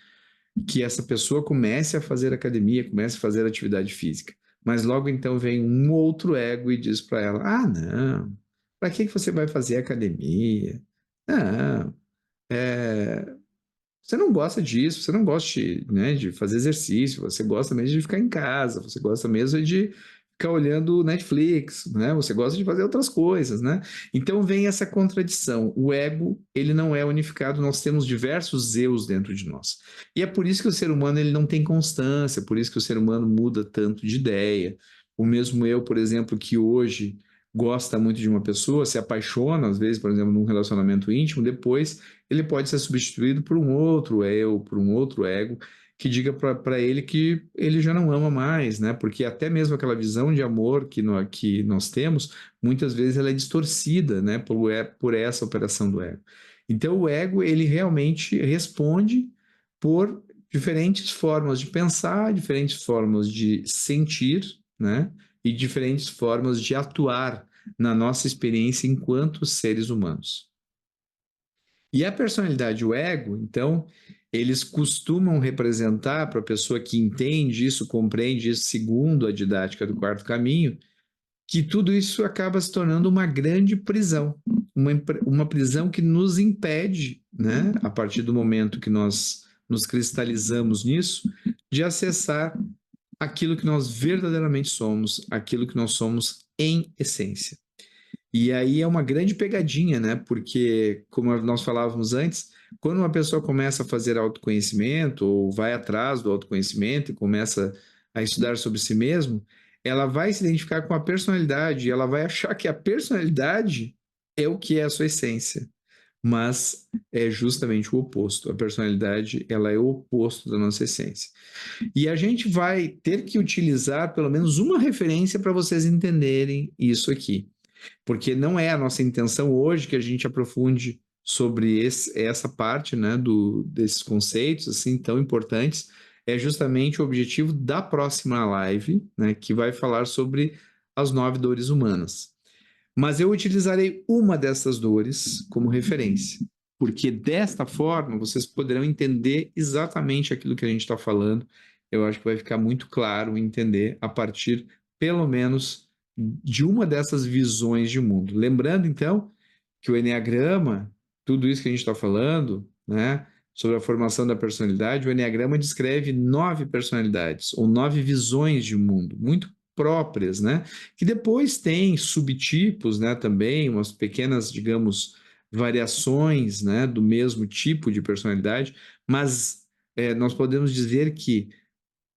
que essa pessoa comece a fazer academia, comece a fazer atividade física. Mas logo então vem um outro ego e diz para ela: não, para que você vai fazer academia? Não, você não gosta disso, você não gosta né, de fazer exercício, você gosta mesmo de ficar em casa, você gosta mesmo de ficar olhando Netflix, né? Você gosta de fazer outras coisas, né? Então vem essa contradição. O ego, ele não é unificado, nós temos diversos eus dentro de nós. E é por isso que o ser humano ele não tem constância, por isso que o ser humano muda tanto de ideia. O mesmo eu, por exemplo, que hoje gosta muito de uma pessoa, se apaixona, às vezes, por exemplo, num relacionamento íntimo, depois ele pode ser substituído por um outro eu, por um outro ego, que diga para ele que ele já não ama mais, né? Porque até mesmo aquela visão de amor que nós temos, muitas vezes ela é distorcida, né? Por essa operação do ego. Então o ego, ele realmente responde por diferentes formas de pensar, diferentes formas de sentir, né? E diferentes formas de atuar na nossa experiência enquanto seres humanos. E a personalidade, o ego, então, eles costumam representar para a pessoa que entende isso, compreende isso, segundo a didática do quarto caminho, que tudo isso acaba se tornando uma grande prisão, uma prisão que nos impede, né, a partir do momento que nós nos cristalizamos nisso, de acessar aquilo que nós verdadeiramente somos, aquilo que nós somos em essência. E aí é uma grande pegadinha, né? Porque, como nós falávamos antes, Quando uma pessoa começa a fazer autoconhecimento, ou vai atrás do autoconhecimento e começa a estudar sobre si mesmo, ela vai se identificar com a personalidade, e ela vai achar que a personalidade é o que é a sua essência. Mas é justamente o oposto. A personalidade, ela é o oposto da nossa essência. E a gente vai ter que utilizar pelo menos uma referência para vocês entenderem isso aqui, porque não é a nossa intenção hoje que a gente aprofunde sobre essa parte, né, desses conceitos assim tão importantes. É justamente o objetivo da próxima live, né, que vai falar sobre as 9 dores humanas. Mas eu utilizarei uma dessas dores como referência, porque desta forma vocês poderão entender exatamente aquilo que a gente está falando. Eu acho que vai ficar muito claro entender a partir, pelo menos, de uma dessas visões de mundo. Lembrando, então, que o Enneagrama, tudo isso que a gente está falando, né, sobre a formação da personalidade, o Enneagrama descreve 9 personalidades, ou 9 visões de mundo, muito próprias, né? Que depois tem subtipos, né, também, umas pequenas, digamos, variações, né, do mesmo tipo de personalidade, mas nós podemos dizer que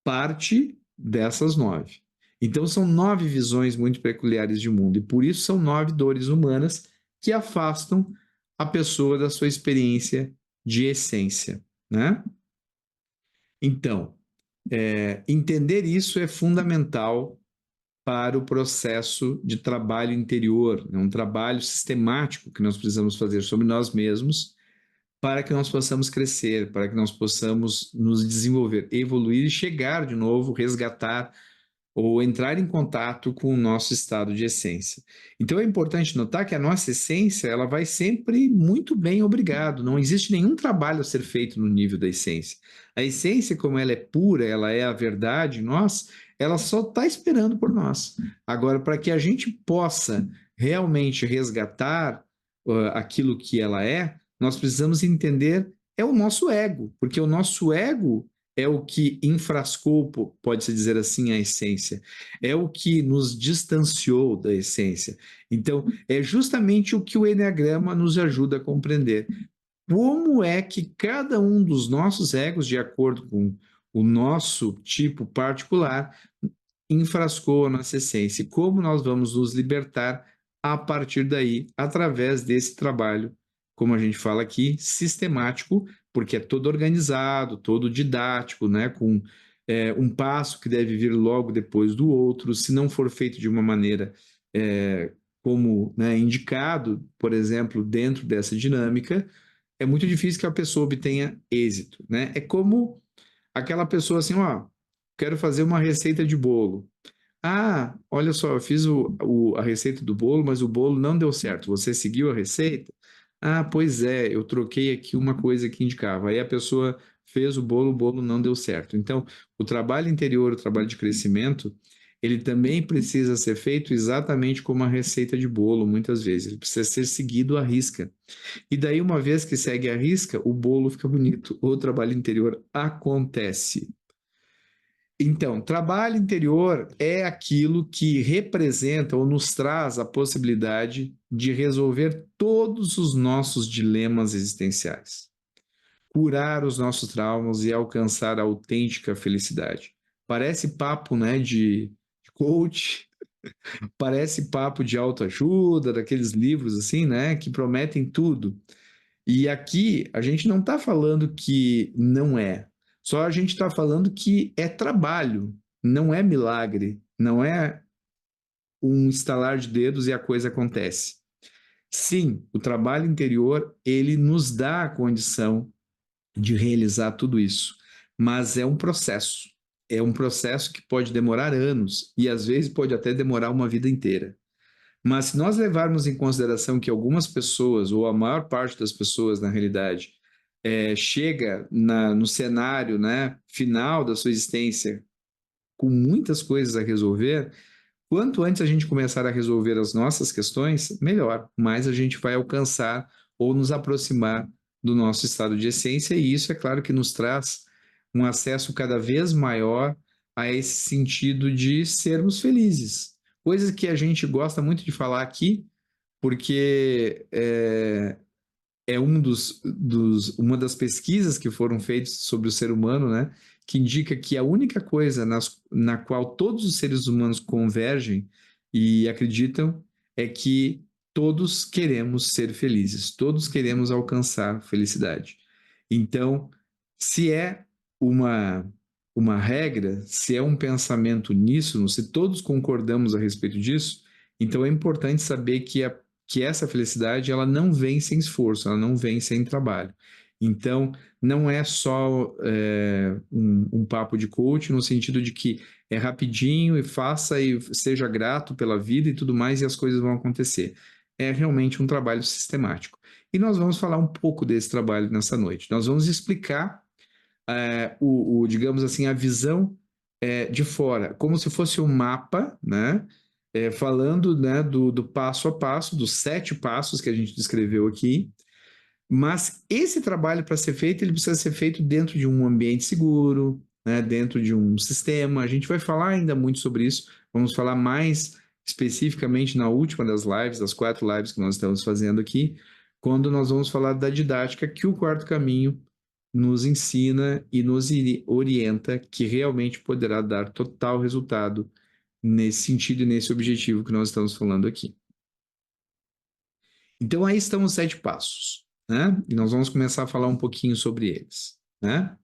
parte dessas 9. Então, são 9 visões muito peculiares de mundo, e por isso são 9 dores humanas que afastam a pessoa da sua experiência de essência, né? Então, entender isso é fundamental para o processo de trabalho interior, né? Um trabalho sistemático que nós precisamos fazer sobre nós mesmos para que nós possamos crescer, para que nós possamos nos desenvolver, evoluir e chegar de novo, resgatar ou entrar em contato com o nosso estado de essência. Então é importante notar que a nossa essência, ela vai sempre muito bem, obrigado. Não existe nenhum trabalho a ser feito no nível da essência. A essência, como ela é pura, ela é a verdade, nós, ela só está esperando por nós. Agora, para que a gente possa realmente resgatar aquilo que ela é, nós precisamos entender é o nosso ego, porque o nosso ego é o que enfrascou, pode-se dizer assim, a essência, é o que nos distanciou da essência. Então, é justamente o que o Enneagrama nos ajuda a compreender. Como é que cada um dos nossos egos, de acordo com o nosso tipo particular, enfrascou a nossa essência, e como nós vamos nos libertar a partir daí, através desse trabalho, como a gente fala aqui, sistemático, porque é todo organizado, todo didático, né, com um passo que deve vir logo depois do outro. Se não for feito de uma maneira como, né, indicado, por exemplo, dentro dessa dinâmica, é muito difícil que a pessoa obtenha êxito, né? É como aquela pessoa assim, ó, quero fazer uma receita de bolo. Ah, olha só, eu fiz a receita do bolo, mas o bolo não deu certo. Você seguiu a receita? Ah, pois é, eu troquei aqui uma coisa que indicava. Aí a pessoa fez o bolo não deu certo. Então, o trabalho interior, o trabalho de crescimento, ele também precisa ser feito exatamente como a receita de bolo, muitas vezes. Ele precisa ser seguido à risca. E daí, uma vez que segue à risca, o bolo fica bonito. O trabalho interior acontece. Então, trabalho interior é aquilo que representa ou nos traz a possibilidade de resolver todos os nossos dilemas existenciais, curar os nossos traumas e alcançar a autêntica felicidade. Parece papo, né, de coach, parece papo de autoajuda, daqueles livros assim, né, que prometem tudo. E aqui a gente não está falando que não é, só a gente está falando que é trabalho, não é milagre, não é um estalar de dedos e a coisa acontece. Sim, o trabalho interior, ele nos dá a condição de realizar tudo isso, mas é um processo que pode demorar anos e às vezes pode até demorar uma vida inteira. Mas se nós levarmos em consideração que algumas pessoas, ou a maior parte das pessoas, na realidade, chega no cenário, né, final da sua existência com muitas coisas a resolver, quanto antes a gente começar a resolver as nossas questões, melhor, mais a gente vai alcançar ou nos aproximar do nosso estado de essência, e isso é claro que nos traz um acesso cada vez maior a esse sentido de sermos felizes. Coisas que a gente gosta muito de falar aqui, porque é uma das pesquisas que foram feitas sobre o ser humano, né, que indica que a única coisa na qual todos os seres humanos convergem e acreditam é que todos queremos ser felizes, todos queremos alcançar felicidade. Então, se é uma, uma regra, se é um pensamento uníssono, se todos concordamos a respeito disso, então é importante saber que essa felicidade ela não vem sem esforço, ela não vem sem trabalho. Então, não é só um papo de coach no sentido de que é rapidinho e faça e seja grato pela vida e tudo mais e as coisas vão acontecer. É realmente um trabalho sistemático. E nós vamos falar um pouco desse trabalho nessa noite. Nós vamos explicar digamos assim, a visão de fora, como se fosse um mapa, né? Falando, né, do passo a passo, dos 7 passos que a gente descreveu aqui, mas esse trabalho para ser feito, ele precisa ser feito dentro de um ambiente seguro, né, dentro de um sistema. A gente vai falar ainda muito sobre isso, vamos falar mais especificamente na última das lives, das 4 lives que nós estamos fazendo aqui, quando nós vamos falar da didática que o Quarto Caminho nos ensina e nos orienta, que realmente poderá dar total resultado nesse sentido e nesse objetivo que nós estamos falando aqui. Então, aí estão os 7 passos, né? E nós vamos começar a falar um pouquinho sobre eles, né?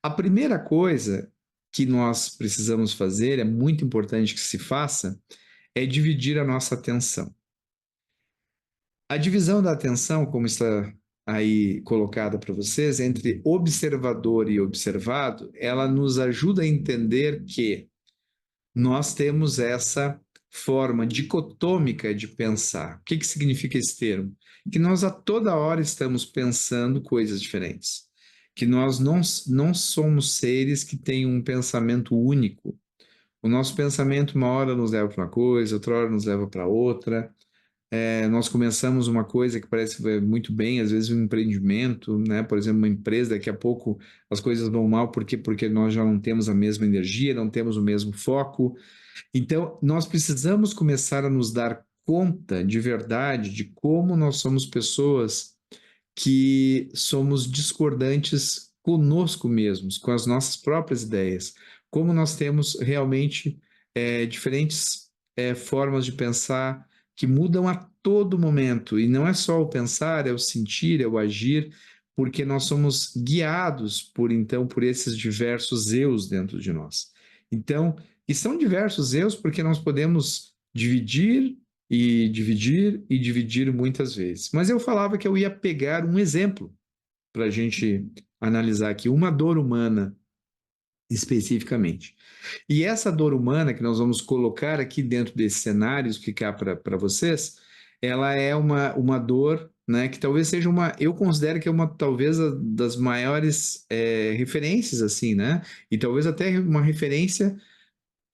A primeira coisa que nós precisamos fazer, é muito importante que se faça, é dividir a nossa atenção. A divisão da atenção, como está aí colocada para vocês, entre observador e observado, ela nos ajuda a entender que nós temos essa forma dicotômica de pensar. O que significa esse termo? Que nós a toda hora estamos pensando coisas diferentes. Que nós não somos seres que têm um pensamento único. O nosso pensamento, uma hora nos leva para uma coisa, outra hora nos leva para outra. Nós começamos uma coisa que parece muito bem, às vezes um empreendimento, né? Por exemplo, uma empresa, daqui a pouco as coisas vão mal, porque nós já não temos a mesma energia, não temos o mesmo foco. Então, nós precisamos começar a nos dar conta de verdade de como nós somos pessoas que somos discordantes conosco mesmos, com as nossas próprias ideias, como nós temos realmente diferentes formas de pensar que mudam a todo momento, e não é só o pensar, é o sentir, é o agir, porque nós somos guiados por esses diversos eus dentro de nós. Então, e são diversos eus porque nós podemos dividir e dividir e dividir muitas vezes. Mas eu falava que eu ia pegar um exemplo para a gente analisar aqui, uma dor humana especificamente. E essa dor humana que nós vamos colocar aqui dentro desse cenário, explicar para vocês, ela é uma dor, né, que talvez seja eu considero que é talvez das maiores referências, assim, né, e talvez até uma referência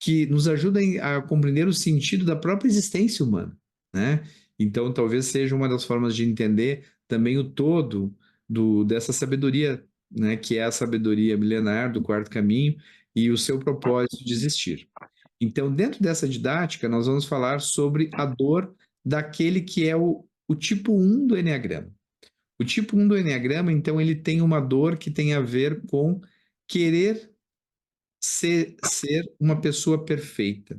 que nos ajuda a compreender o sentido da própria existência humana, né? Então, talvez seja uma das formas de entender também o todo dessa sabedoria, né? Que é a sabedoria milenar do Quarto Caminho e o seu propósito de existir. Então, dentro dessa didática, nós vamos falar sobre a dor daquele que é o tipo 1 do Eneagrama. O tipo 1 do Eneagrama, então, ele tem uma dor que tem a ver com querer ser uma pessoa perfeita,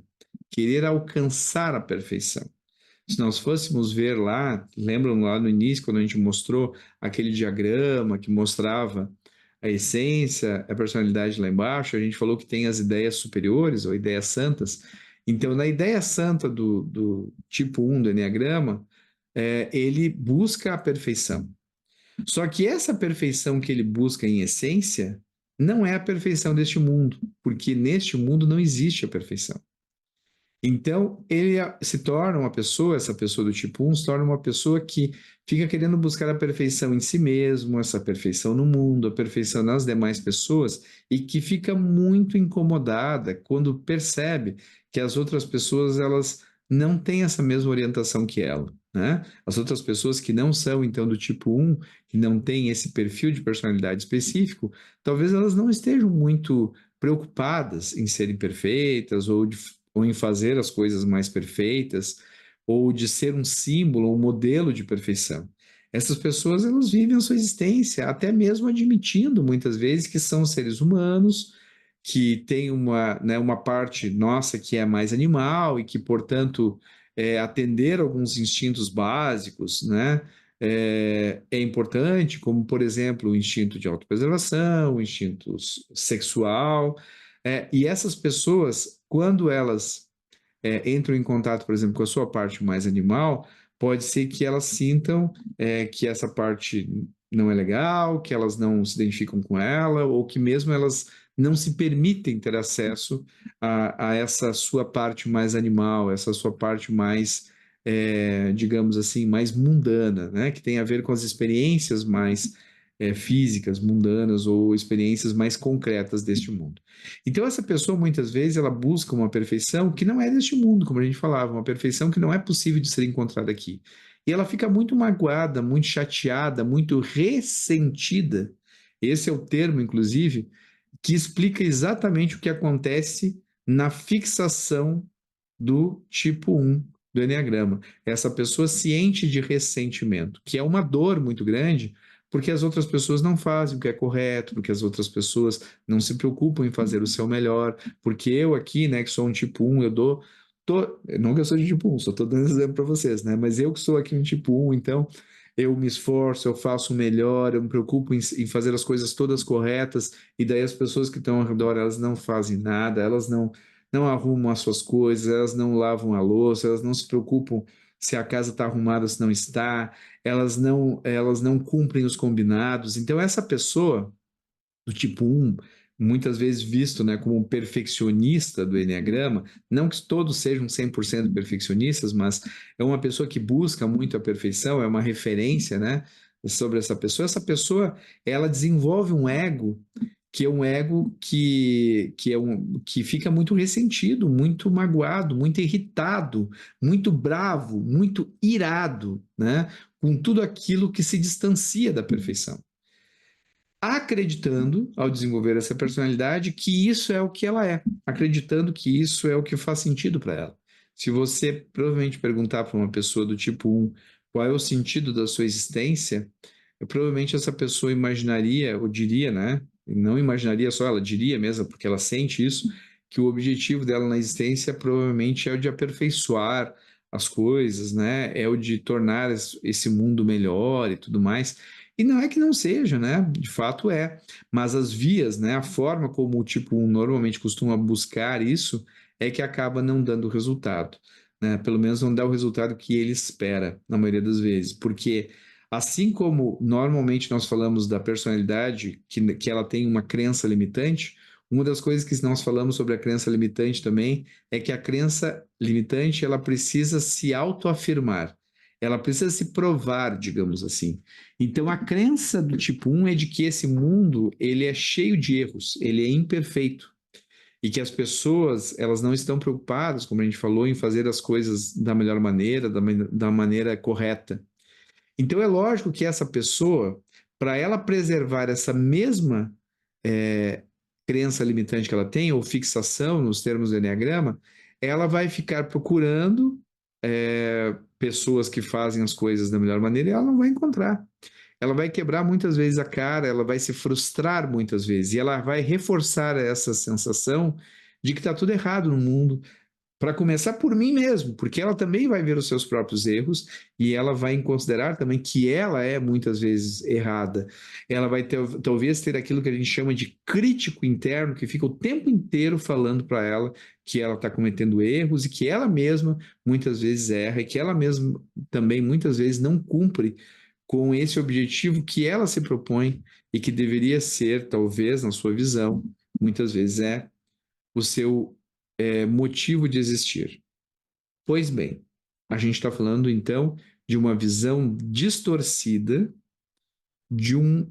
querer alcançar a perfeição. Se nós fôssemos ver lá, lembram lá no início, quando a gente mostrou aquele diagrama que mostrava a essência, a personalidade lá embaixo, a gente falou que tem as ideias superiores ou ideias santas. Então, na ideia santa do tipo 1 do Enneagrama, ele busca a perfeição. Só que essa perfeição que ele busca em essência não é a perfeição deste mundo, porque neste mundo não existe a perfeição. Então, ele se torna uma pessoa, essa pessoa do tipo 1, se torna uma pessoa que fica querendo buscar a perfeição em si mesmo, essa perfeição no mundo, a perfeição nas demais pessoas, e que fica muito incomodada quando percebe que as outras pessoas, elas não têm essa mesma orientação que ela, né? As outras pessoas que não são, então, do tipo 1, que não têm esse perfil de personalidade específico, talvez elas não estejam muito preocupadas em serem perfeitas ou em fazer as coisas mais perfeitas, ou de ser um símbolo, um modelo de perfeição. Essas pessoas, elas vivem a sua existência, até mesmo admitindo, muitas vezes, que são seres humanos, que tem uma parte nossa que é mais animal e que, portanto, atender alguns instintos básicos, né? É importante, como, por exemplo, o instinto de autopreservação, o instinto sexual. E essas pessoas, quando elas entram em contato, por exemplo, com a sua parte mais animal, pode ser que elas sintam que essa parte não é legal, que elas não se identificam com ela, ou que mesmo elas não se permitem ter acesso a essa sua parte mais animal, essa sua parte mais, digamos assim, mais mundana, né? Que tem a ver com as experiências mais físicas, mundanas, ou experiências mais concretas deste mundo. Então, essa pessoa, muitas vezes, ela busca uma perfeição que não é deste mundo, como a gente falava, uma perfeição que não é possível de ser encontrada aqui. E ela fica muito magoada, muito chateada, muito ressentida. Esse é o termo, inclusive, que explica exatamente o que acontece na fixação do tipo 1 do Eneagrama. Essa pessoa ciente de ressentimento, que é uma dor muito grande, porque as outras pessoas não fazem o que é correto, porque as outras pessoas não se preocupam em fazer o seu melhor, porque eu aqui, né, que sou um tipo 1, eu dou. Não que eu sou de tipo 1, só estou dando exemplo para vocês, né? Mas eu que sou aqui um tipo 1, então eu me esforço, eu faço o melhor, eu me preocupo em fazer as coisas todas corretas, e daí as pessoas que estão ao redor, elas não fazem nada, elas não arrumam as suas coisas, elas não lavam a louça, elas não se preocupam se a casa está arrumada ou se não está, elas não cumprem os combinados. Então, essa pessoa do tipo 1, muitas vezes visto, né, como um perfeccionista do Eneagrama, não que todos sejam 100% perfeccionistas, mas é uma pessoa que busca muito a perfeição, é uma referência, né, sobre essa pessoa, ela desenvolve um ego que é um ego que fica muito ressentido, muito magoado, muito irritado, muito bravo, muito irado, né? Com tudo aquilo que se distancia da perfeição, acreditando, ao desenvolver essa personalidade, que isso é o que ela é, acreditando que isso é o que faz sentido para ela. Se você provavelmente perguntar para uma pessoa do tipo 1 qual é o sentido da sua existência, provavelmente essa pessoa imaginaria, ou diria, né? Não imaginaria só, ela diria mesmo, porque ela sente isso, que o objetivo dela na existência provavelmente é o de aperfeiçoar as coisas, né? É o de tornar esse mundo melhor e tudo mais. E não é que não seja, né? De fato é. Mas as vias, né? A forma como o tipo 1 normalmente costuma buscar isso é que acaba não dando resultado, né? Pelo menos não dá o resultado que ele espera, na maioria das vezes. Porque assim como normalmente nós falamos da personalidade, que ela tem uma crença limitante, uma das coisas que nós falamos sobre a crença limitante também é que a crença limitante ela precisa se autoafirmar, ela precisa se provar, digamos assim. Então a crença do tipo 1 é de que esse mundo ele é cheio de erros, ele é imperfeito e que as pessoas elas não estão preocupadas, como a gente falou, em fazer as coisas da melhor maneira, da maneira correta. Então é lógico que essa pessoa, para ela preservar essa mesma é, crença limitante que ela tem, ou fixação nos termos do Enneagrama, ela vai ficar procurando pessoas que fazem as coisas da melhor maneira e ela não vai encontrar. Ela vai quebrar muitas vezes a cara, ela vai se frustrar muitas vezes, e ela vai reforçar essa sensação de que está tudo errado no mundo, para começar por mim mesmo, porque ela também vai ver os seus próprios erros e ela vai considerar também que ela é muitas vezes errada. Ela vai talvez ter aquilo que a gente chama de crítico interno, que fica o tempo inteiro falando para ela que ela está cometendo erros e que ela mesma muitas vezes erra e que ela mesma também muitas vezes não cumpre com esse objetivo que ela se propõe e que deveria ser, talvez, na sua visão, muitas vezes o seu motivo de existir. Pois bem, a gente está falando então de uma visão distorcida de um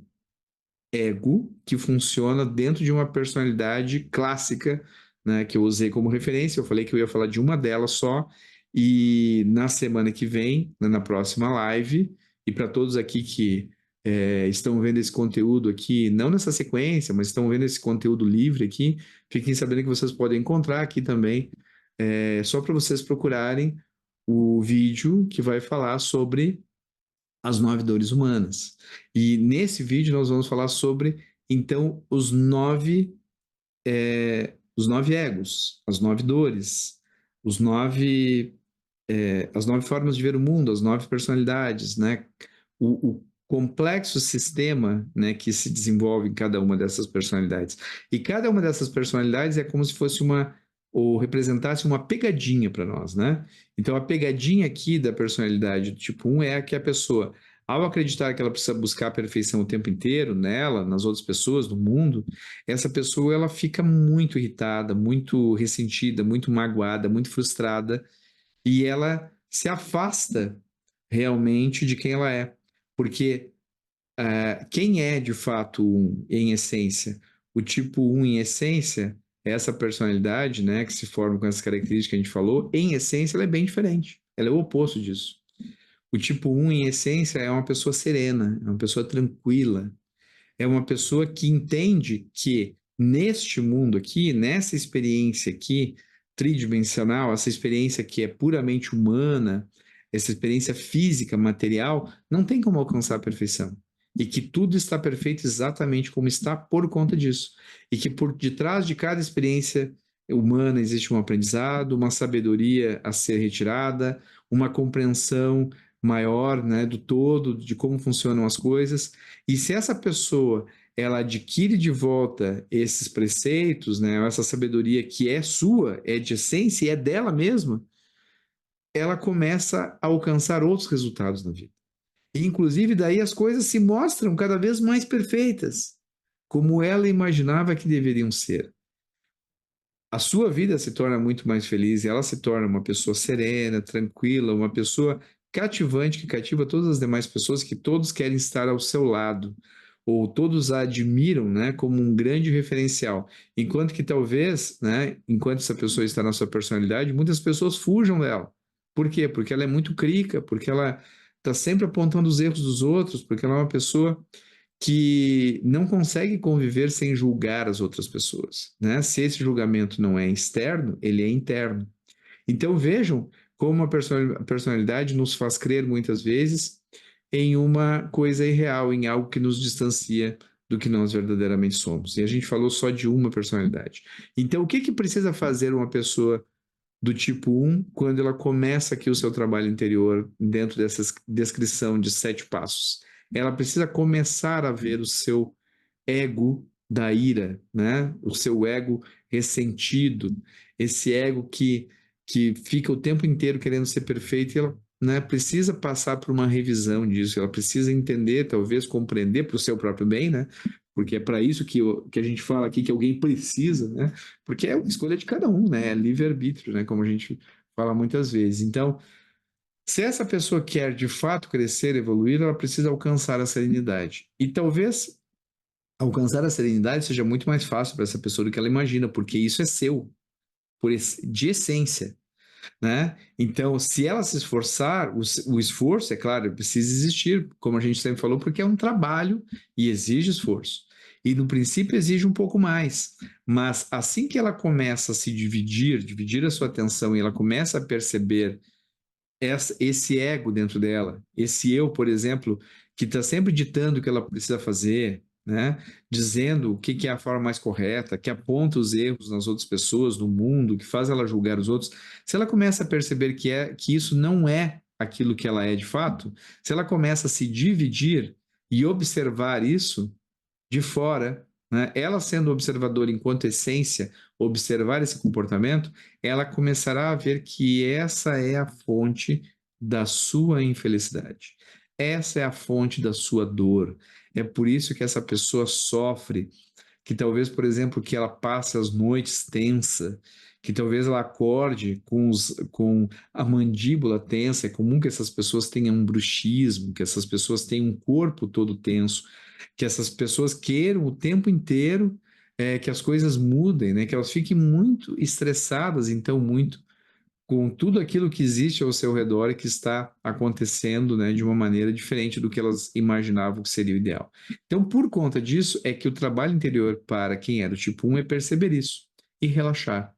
ego que funciona dentro de uma personalidade clássica, né, que eu usei como referência. Eu falei que eu ia falar de uma delas só, e na semana que vem, né, na próxima live, e para todos aqui que estão vendo esse conteúdo aqui, não nessa sequência, mas estão vendo esse conteúdo livre aqui, fiquem sabendo que vocês podem encontrar aqui também, só para vocês procurarem o vídeo que vai falar sobre as 9 dores humanas. E nesse vídeo nós vamos falar sobre, então, os nove egos, as 9 dores, os 9 as 9 formas de ver o mundo, as 9 personalidades, né? O complexo sistema, né, que se desenvolve em cada uma dessas personalidades. E cada uma dessas personalidades é como se fosse ou representasse uma pegadinha para nós, né? Então a pegadinha aqui da personalidade do tipo 1 é que a pessoa, ao acreditar que ela precisa buscar a perfeição o tempo inteiro nela, nas outras pessoas, no mundo, essa pessoa ela fica muito irritada, muito ressentida, muito magoada, muito frustrada, e ela se afasta realmente de quem ela é. Porque quem é de fato um, em essência, o tipo 1 em essência, essa personalidade, né, que se forma com essas características que a gente falou, em essência ela é bem diferente. Ela é o oposto disso. O tipo 1 em essência é uma pessoa serena, é uma pessoa tranquila, é uma pessoa que entende que neste mundo aqui, nessa experiência aqui, tridimensional, essa experiência que é puramente humana, essa experiência física, material, não tem como alcançar a perfeição. E que tudo está perfeito exatamente como está por conta disso. E que por detrás de cada experiência humana existe um aprendizado, uma sabedoria a ser retirada, uma compreensão maior, né, do todo, de como funcionam as coisas. E se essa pessoa ela adquire de volta esses preceitos, né, essa sabedoria que é sua, é de essência e é dela mesma, ela começa a alcançar outros resultados na vida. E, inclusive, daí as coisas se mostram cada vez mais perfeitas, como ela imaginava que deveriam ser. A sua vida se torna muito mais feliz e ela se torna uma pessoa serena, tranquila, uma pessoa cativante que cativa todas as demais pessoas, que todos querem estar ao seu lado, ou todos a admiram, né, como um grande referencial. Enquanto que talvez, né, enquanto essa pessoa está na sua personalidade, muitas pessoas fujam dela. Por quê? Porque ela é muito crica, porque ela está sempre apontando os erros dos outros, porque ela é uma pessoa que não consegue conviver sem julgar as outras pessoas, né? Se esse julgamento não é externo, ele é interno. Então vejam como a personalidade nos faz crer muitas vezes em uma coisa irreal, em algo que nos distancia do que nós verdadeiramente somos. E a gente falou só de uma personalidade. Então, o que que precisa fazer uma pessoa do tipo 1 quando ela começa aqui o seu trabalho interior dentro dessa descrição de 7 passos? Ela precisa começar a ver o seu ego da ira, né? O seu ego ressentido, esse ego que fica o tempo inteiro querendo ser perfeito, e ela, né, precisa passar por uma revisão disso, ela precisa entender, talvez compreender para o seu próprio bem, né? Porque é para isso que a gente fala aqui que alguém precisa, né? Porque é uma escolha de cada um, né? É livre-arbítrio, né? Como a gente fala muitas vezes. Então, se essa pessoa quer de fato crescer, evoluir, ela precisa alcançar a serenidade. E talvez alcançar a serenidade seja muito mais fácil para essa pessoa do que ela imagina, porque isso é seu, de essência, né? Então, se ela se esforçar, o esforço, é claro, precisa existir, como a gente sempre falou, porque é um trabalho e exige esforço. E no princípio exige um pouco mais, mas assim que ela começa a se dividir a sua atenção e ela começa a perceber esse ego dentro dela, esse eu, por exemplo, que está sempre ditando o que ela precisa fazer, né? Dizendo o que é a forma mais correta, que aponta os erros nas outras pessoas, no mundo, que faz ela julgar os outros. Se ela começa a perceber que isso não é aquilo que ela é de fato, se ela começa a se dividir e observar isso de fora, né? Ela sendo observadora enquanto essência, observar esse comportamento, ela começará a ver que essa é a fonte da sua infelicidade. Essa é a fonte da sua dor. É por isso que essa pessoa sofre, que talvez, por exemplo, que ela passe as noites tensa, que talvez ela acorde com a mandíbula tensa. É comum que essas pessoas tenham um bruxismo, que essas pessoas tenham um corpo todo tenso, que essas pessoas queiram o tempo inteiro que as coisas mudem, né? Que elas fiquem muito estressadas, então muito com tudo aquilo que existe ao seu redor e que está acontecendo, né, de uma maneira diferente do que elas imaginavam que seria o ideal. Então, por conta disso, é que o trabalho interior para quem é do tipo 1 é perceber isso e relaxar.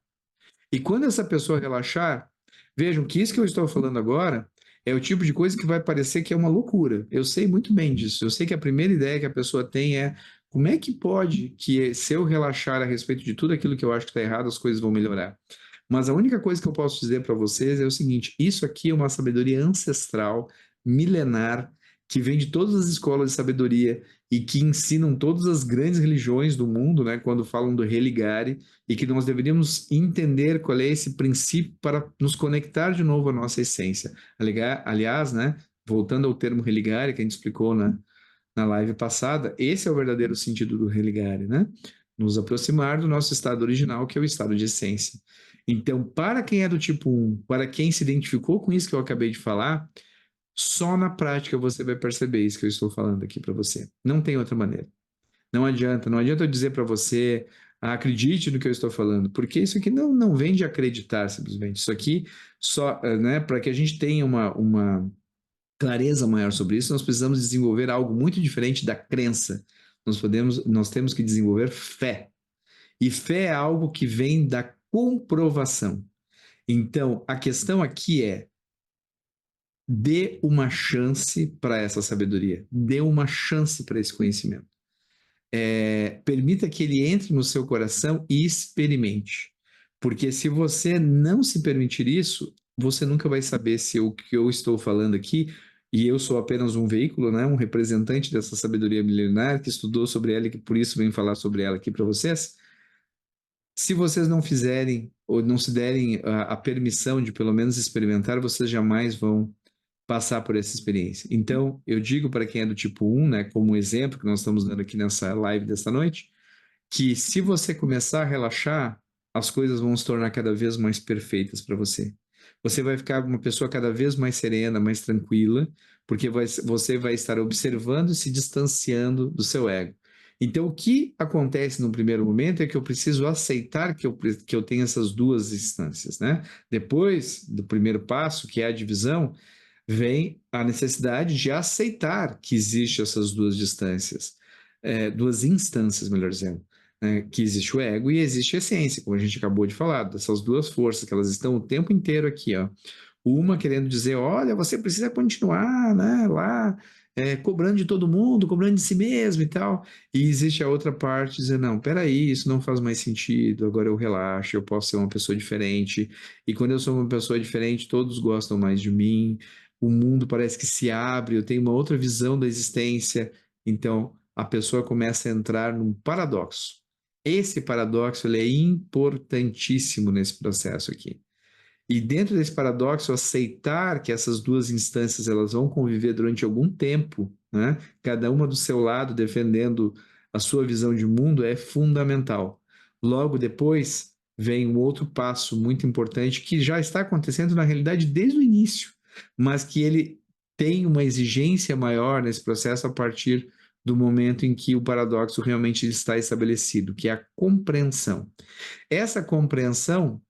E quando essa pessoa relaxar, vejam que isso que eu estou falando agora é o tipo de coisa que vai parecer que é uma loucura. Eu sei muito bem disso. Eu sei que a primeira ideia que a pessoa tem é como é que pode que se eu relaxar a respeito de tudo aquilo que eu acho que está errado, as coisas vão melhorar? Mas a única coisa que eu posso dizer para vocês é o seguinte: isso aqui é uma sabedoria ancestral, milenar, que vem de todas as escolas de sabedoria e que ensinam todas as grandes religiões do mundo, né, quando falam do religare, e que nós deveríamos entender qual é esse princípio para nos conectar de novo à nossa essência. Aliás, né, voltando ao termo religare que a gente explicou na live passada, esse é o verdadeiro sentido do religare, né? Nos aproximar do nosso estado original, que é o estado de essência. Então, para quem é do tipo 1, para quem se identificou com isso que eu acabei de falar, só na prática você vai perceber isso que eu estou falando aqui para você. Não tem outra maneira. Não adianta eu dizer para você, acredite no que eu estou falando, porque isso aqui não vem de acreditar simplesmente. Isso aqui só, né, para que a gente tenha uma clareza maior sobre isso, nós precisamos desenvolver algo muito diferente da crença. Nós temos que desenvolver fé. E fé é algo que vem da comprovação. Então, a questão aqui é: dê uma chance para essa sabedoria, dê uma chance para esse conhecimento. Permita que ele entre no seu coração e experimente. Porque se você não se permitir isso, você nunca vai saber se o que eu estou falando aqui, e eu sou apenas um veículo, né, um representante dessa sabedoria milenar que estudou sobre ela e que por isso vem falar sobre ela aqui para vocês. Se vocês não fizerem ou não se derem a permissão de pelo menos experimentar, vocês jamais vão passar por essa experiência. Então, eu digo para quem é do tipo 1, né, como exemplo que nós estamos dando aqui nessa live desta noite, que se você começar a relaxar, as coisas vão se tornar cada vez mais perfeitas para você. Você vai ficar uma pessoa cada vez mais serena, mais tranquila, porque você vai estar observando e se distanciando do seu ego. Então, o que acontece no primeiro momento é que eu preciso aceitar que eu tenho essas duas instâncias, né? Depois do primeiro passo, que é a divisão, vem a necessidade de aceitar que existem essas duas distâncias, duas instâncias, melhor dizendo, né? Que existe o ego e existe a essência, como a gente acabou de falar, dessas duas forças que elas estão o tempo inteiro aqui, ó. Uma querendo dizer, olha, você precisa continuar, né, lá, cobrando de todo mundo, cobrando de si mesmo e tal. E existe a outra parte dizendo, não, peraí, isso não faz mais sentido, agora eu relaxo, eu posso ser uma pessoa diferente. E quando eu sou uma pessoa diferente, todos gostam mais de mim, o mundo parece que se abre, eu tenho uma outra visão da existência. Então, a pessoa começa a entrar num paradoxo. Esse paradoxo ele é importantíssimo nesse processo aqui. E dentro desse paradoxo, aceitar que essas duas instâncias elas vão conviver durante algum tempo, né? Cada uma do seu lado defendendo a sua visão de mundo é fundamental. Logo depois vem um outro passo muito importante que já está acontecendo na realidade desde o início, mas que ele tem uma exigência maior nesse processo a partir do momento em que o paradoxo realmente está estabelecido, que é a compreensão. Essa compreensão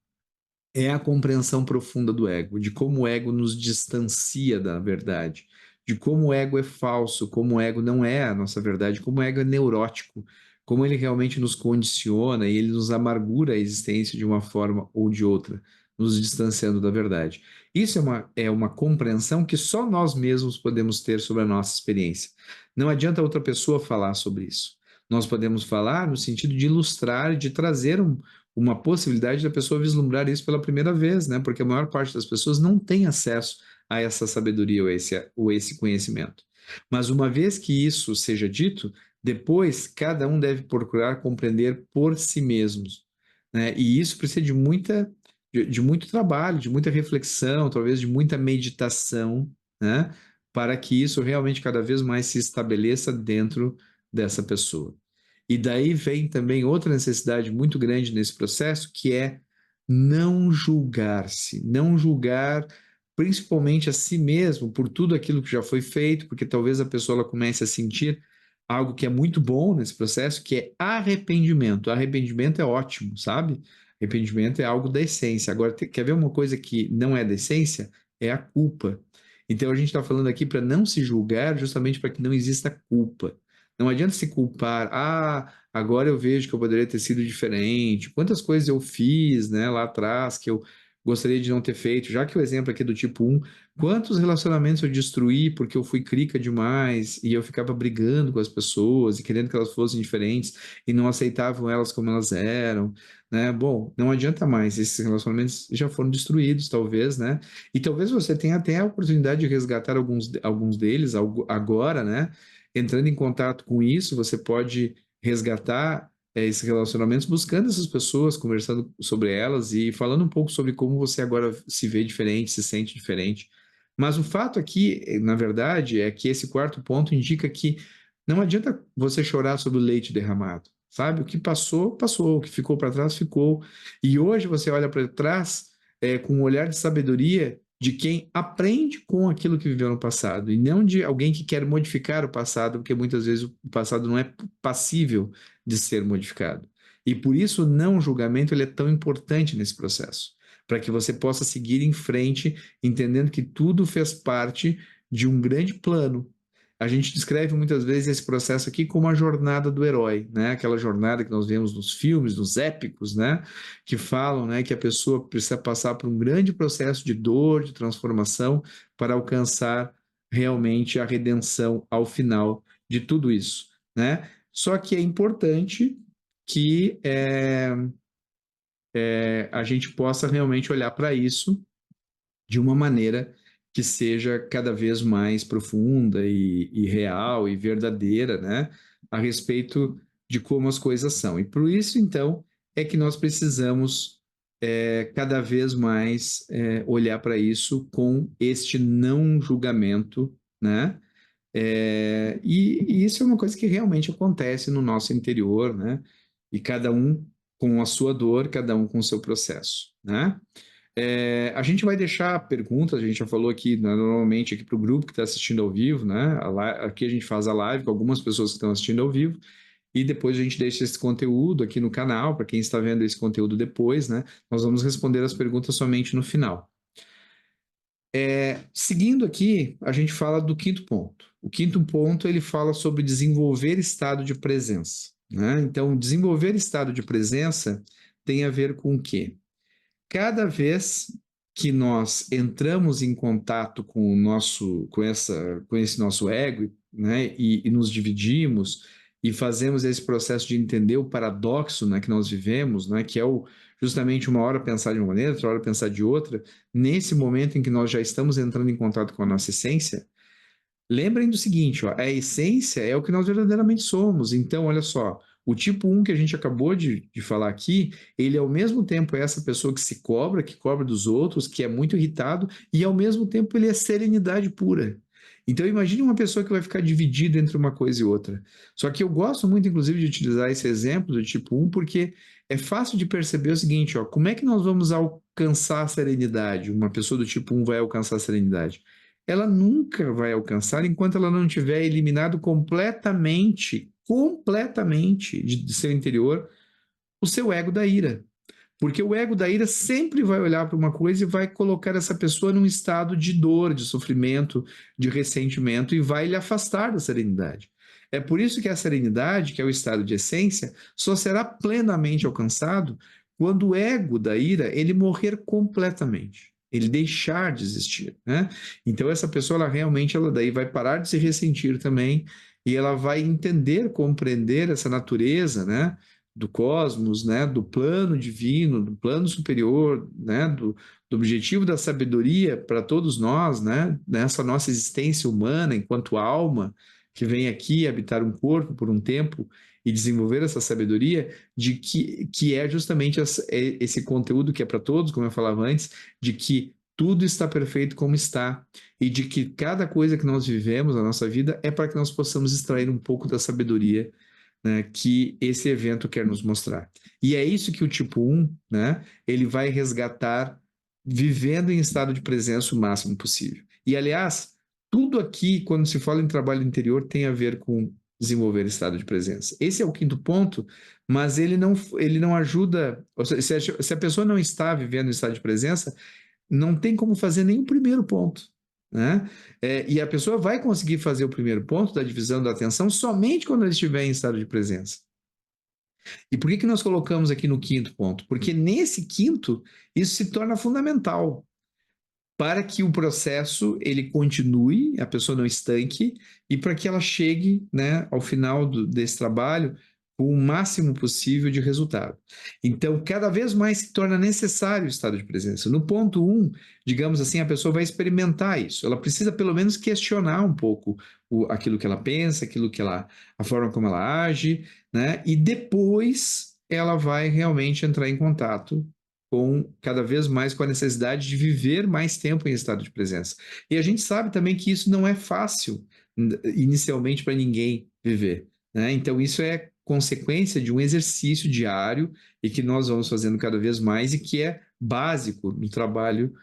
é a compreensão profunda do ego, de como o ego nos distancia da verdade, de como o ego é falso, como o ego não é a nossa verdade, como o ego é neurótico, como ele realmente nos condiciona e ele nos amargura a existência de uma forma ou de outra, nos distanciando da verdade. Isso é uma compreensão que só nós mesmos podemos ter sobre a nossa experiência. Não adianta outra pessoa falar sobre isso. Nós podemos falar no sentido de ilustrar, de trazer uma possibilidade da pessoa vislumbrar isso pela primeira vez, né? Porque a maior parte das pessoas não tem acesso a essa sabedoria ou esse conhecimento. Mas uma vez que isso seja dito, depois cada um deve procurar compreender por si mesmos, né? E isso precisa de muito trabalho, de muita reflexão, talvez de muita meditação, né? Para que isso realmente cada vez mais se estabeleça dentro dessa pessoa. E daí vem também outra necessidade muito grande nesse processo, que é não julgar-se, não julgar principalmente a si mesmo por tudo aquilo que já foi feito, porque talvez a pessoa ela comece a sentir algo que é muito bom nesse processo, que é arrependimento. Arrependimento é ótimo, sabe? Arrependimento é algo da essência. Agora, quer ver uma coisa que não é da essência? É a culpa. Então, a gente está falando aqui para não se julgar, justamente para que não exista culpa. Não adianta se culpar. Ah, agora eu vejo que eu poderia ter sido diferente. Quantas coisas eu fiz, né, lá atrás gostaria de não ter feito? Já que o exemplo aqui é do tipo 1, quantos relacionamentos eu destruí porque eu fui crica demais e eu ficava brigando com as pessoas e querendo que elas fossem diferentes e não aceitavam elas como elas eram, né? Bom, não adianta mais, esses relacionamentos já foram destruídos, talvez, né? E talvez você tenha até a oportunidade de resgatar alguns deles agora, né? Entrando em contato com isso, você pode resgatar esses relacionamentos, buscando essas pessoas, conversando sobre elas e falando um pouco sobre como você agora se vê diferente, se sente diferente. Mas o fato aqui, na verdade, é que esse quarto ponto indica que não adianta você chorar sobre o leite derramado, sabe? O que passou, passou, o que ficou para trás, ficou. E hoje você olha para trás com um olhar de sabedoria de quem aprende com aquilo que viveu no passado, e não de alguém que quer modificar o passado, porque muitas vezes o passado não é passível de ser modificado. E por isso o não julgamento ele é tão importante nesse processo, para que você possa seguir em frente, entendendo que tudo fez parte de um grande plano. A gente descreve muitas vezes esse processo aqui como a jornada do herói, né? Aquela jornada que nós vemos nos filmes, nos épicos, né? Que falam, né, que a pessoa precisa passar por um grande processo de dor, de transformação, para alcançar realmente a redenção ao final de tudo isso, né? Só que é importante que a gente possa realmente olhar para isso de uma maneira que seja cada vez mais profunda e real e verdadeira, né, a respeito de como as coisas são. E por isso, então, é que nós precisamos cada vez mais olhar para isso com este não julgamento, né? E isso é uma coisa que realmente acontece no nosso interior, né? E cada um com a sua dor, cada um com o seu processo, né? A gente vai deixar perguntas, a gente já falou aqui, né, normalmente aqui para o grupo que está assistindo ao vivo, né? Aqui a gente faz a live com algumas pessoas que estão assistindo ao vivo, e depois a gente deixa esse conteúdo aqui no canal, para quem está vendo esse conteúdo depois, né? Nós vamos responder as perguntas somente no final. Seguindo aqui, a gente fala do quinto ponto. O quinto ponto, ele fala sobre desenvolver estado de presença, né? Então, desenvolver estado de presença tem a ver com o quê? Cada vez que nós entramos em contato com o nosso, com esse nosso ego, né, e nos dividimos e fazemos esse processo de entender o paradoxo, né, que nós vivemos, né, que é justamente uma hora pensar de uma maneira, outra hora pensar de outra, nesse momento em que nós já estamos entrando em contato com a nossa essência, lembrem do seguinte, ó, a essência é o que nós verdadeiramente somos. Então, olha só, o tipo 1 que a gente acabou de falar aqui, ele ao mesmo tempo é essa pessoa que se cobra, que cobra dos outros, que é muito irritado, e ao mesmo tempo ele é serenidade pura. Então, imagine uma pessoa que vai ficar dividida entre uma coisa e outra. Só que eu gosto muito, inclusive, de utilizar esse exemplo do tipo 1, porque é fácil de perceber o seguinte, ó, como é que nós vamos alcançar a serenidade? Uma pessoa do tipo 1 vai alcançar a serenidade? Ela nunca vai alcançar enquanto ela não tiver eliminado completamente de seu interior o seu ego da ira. Porque o ego da ira sempre vai olhar para uma coisa e vai colocar essa pessoa num estado de dor, de sofrimento, de ressentimento e vai lhe afastar da serenidade. É por isso que a serenidade, que é o estado de essência, só será plenamente alcançado quando o ego da ira ele morrer completamente, ele deixar de existir, né? Então essa pessoa ela realmente ela daí vai parar de se ressentir também e ela vai entender, compreender essa natureza, né? Do cosmos, né, do plano divino, do plano superior, né, do objetivo da sabedoria para todos nós, né, nessa nossa existência humana enquanto alma que vem aqui habitar um corpo por um tempo e desenvolver essa sabedoria, de que é justamente esse conteúdo que é para todos, como eu falava antes, de que tudo está perfeito como está e de que cada coisa que nós vivemos na nossa vida é para que nós possamos extrair um pouco da sabedoria, né, que esse evento quer nos mostrar. E é isso que o tipo 1, né, ele vai resgatar vivendo em estado de presença o máximo possível. E, aliás, tudo aqui, quando se fala em trabalho interior, tem a ver com desenvolver estado de presença. Esse é o quinto ponto, mas ele não ajuda, ou seja, se a pessoa não está vivendo em estado de presença, não tem como fazer nem o primeiro ponto, né? E a pessoa vai conseguir fazer o primeiro ponto da divisão da atenção somente quando ela estiver em estado de presença. E por que nós colocamos aqui no quinto ponto? Porque nesse quinto, isso se torna fundamental para que o processo ele continue, a pessoa não estanque, e para que ela chegue, né, ao final desse trabalho com o máximo possível de resultado. Então, cada vez mais se torna necessário o estado de presença. No ponto 1, digamos assim, a pessoa vai experimentar isso. Ela precisa pelo menos questionar um pouco aquilo que ela pensa, a forma como ela age, né? E depois ela vai realmente entrar em contato com cada vez mais com a necessidade de viver mais tempo em estado de presença. E a gente sabe também que isso não é fácil inicialmente para ninguém viver, né? Então isso é consequência de um exercício diário e que nós vamos fazendo cada vez mais e que é básico no trabalho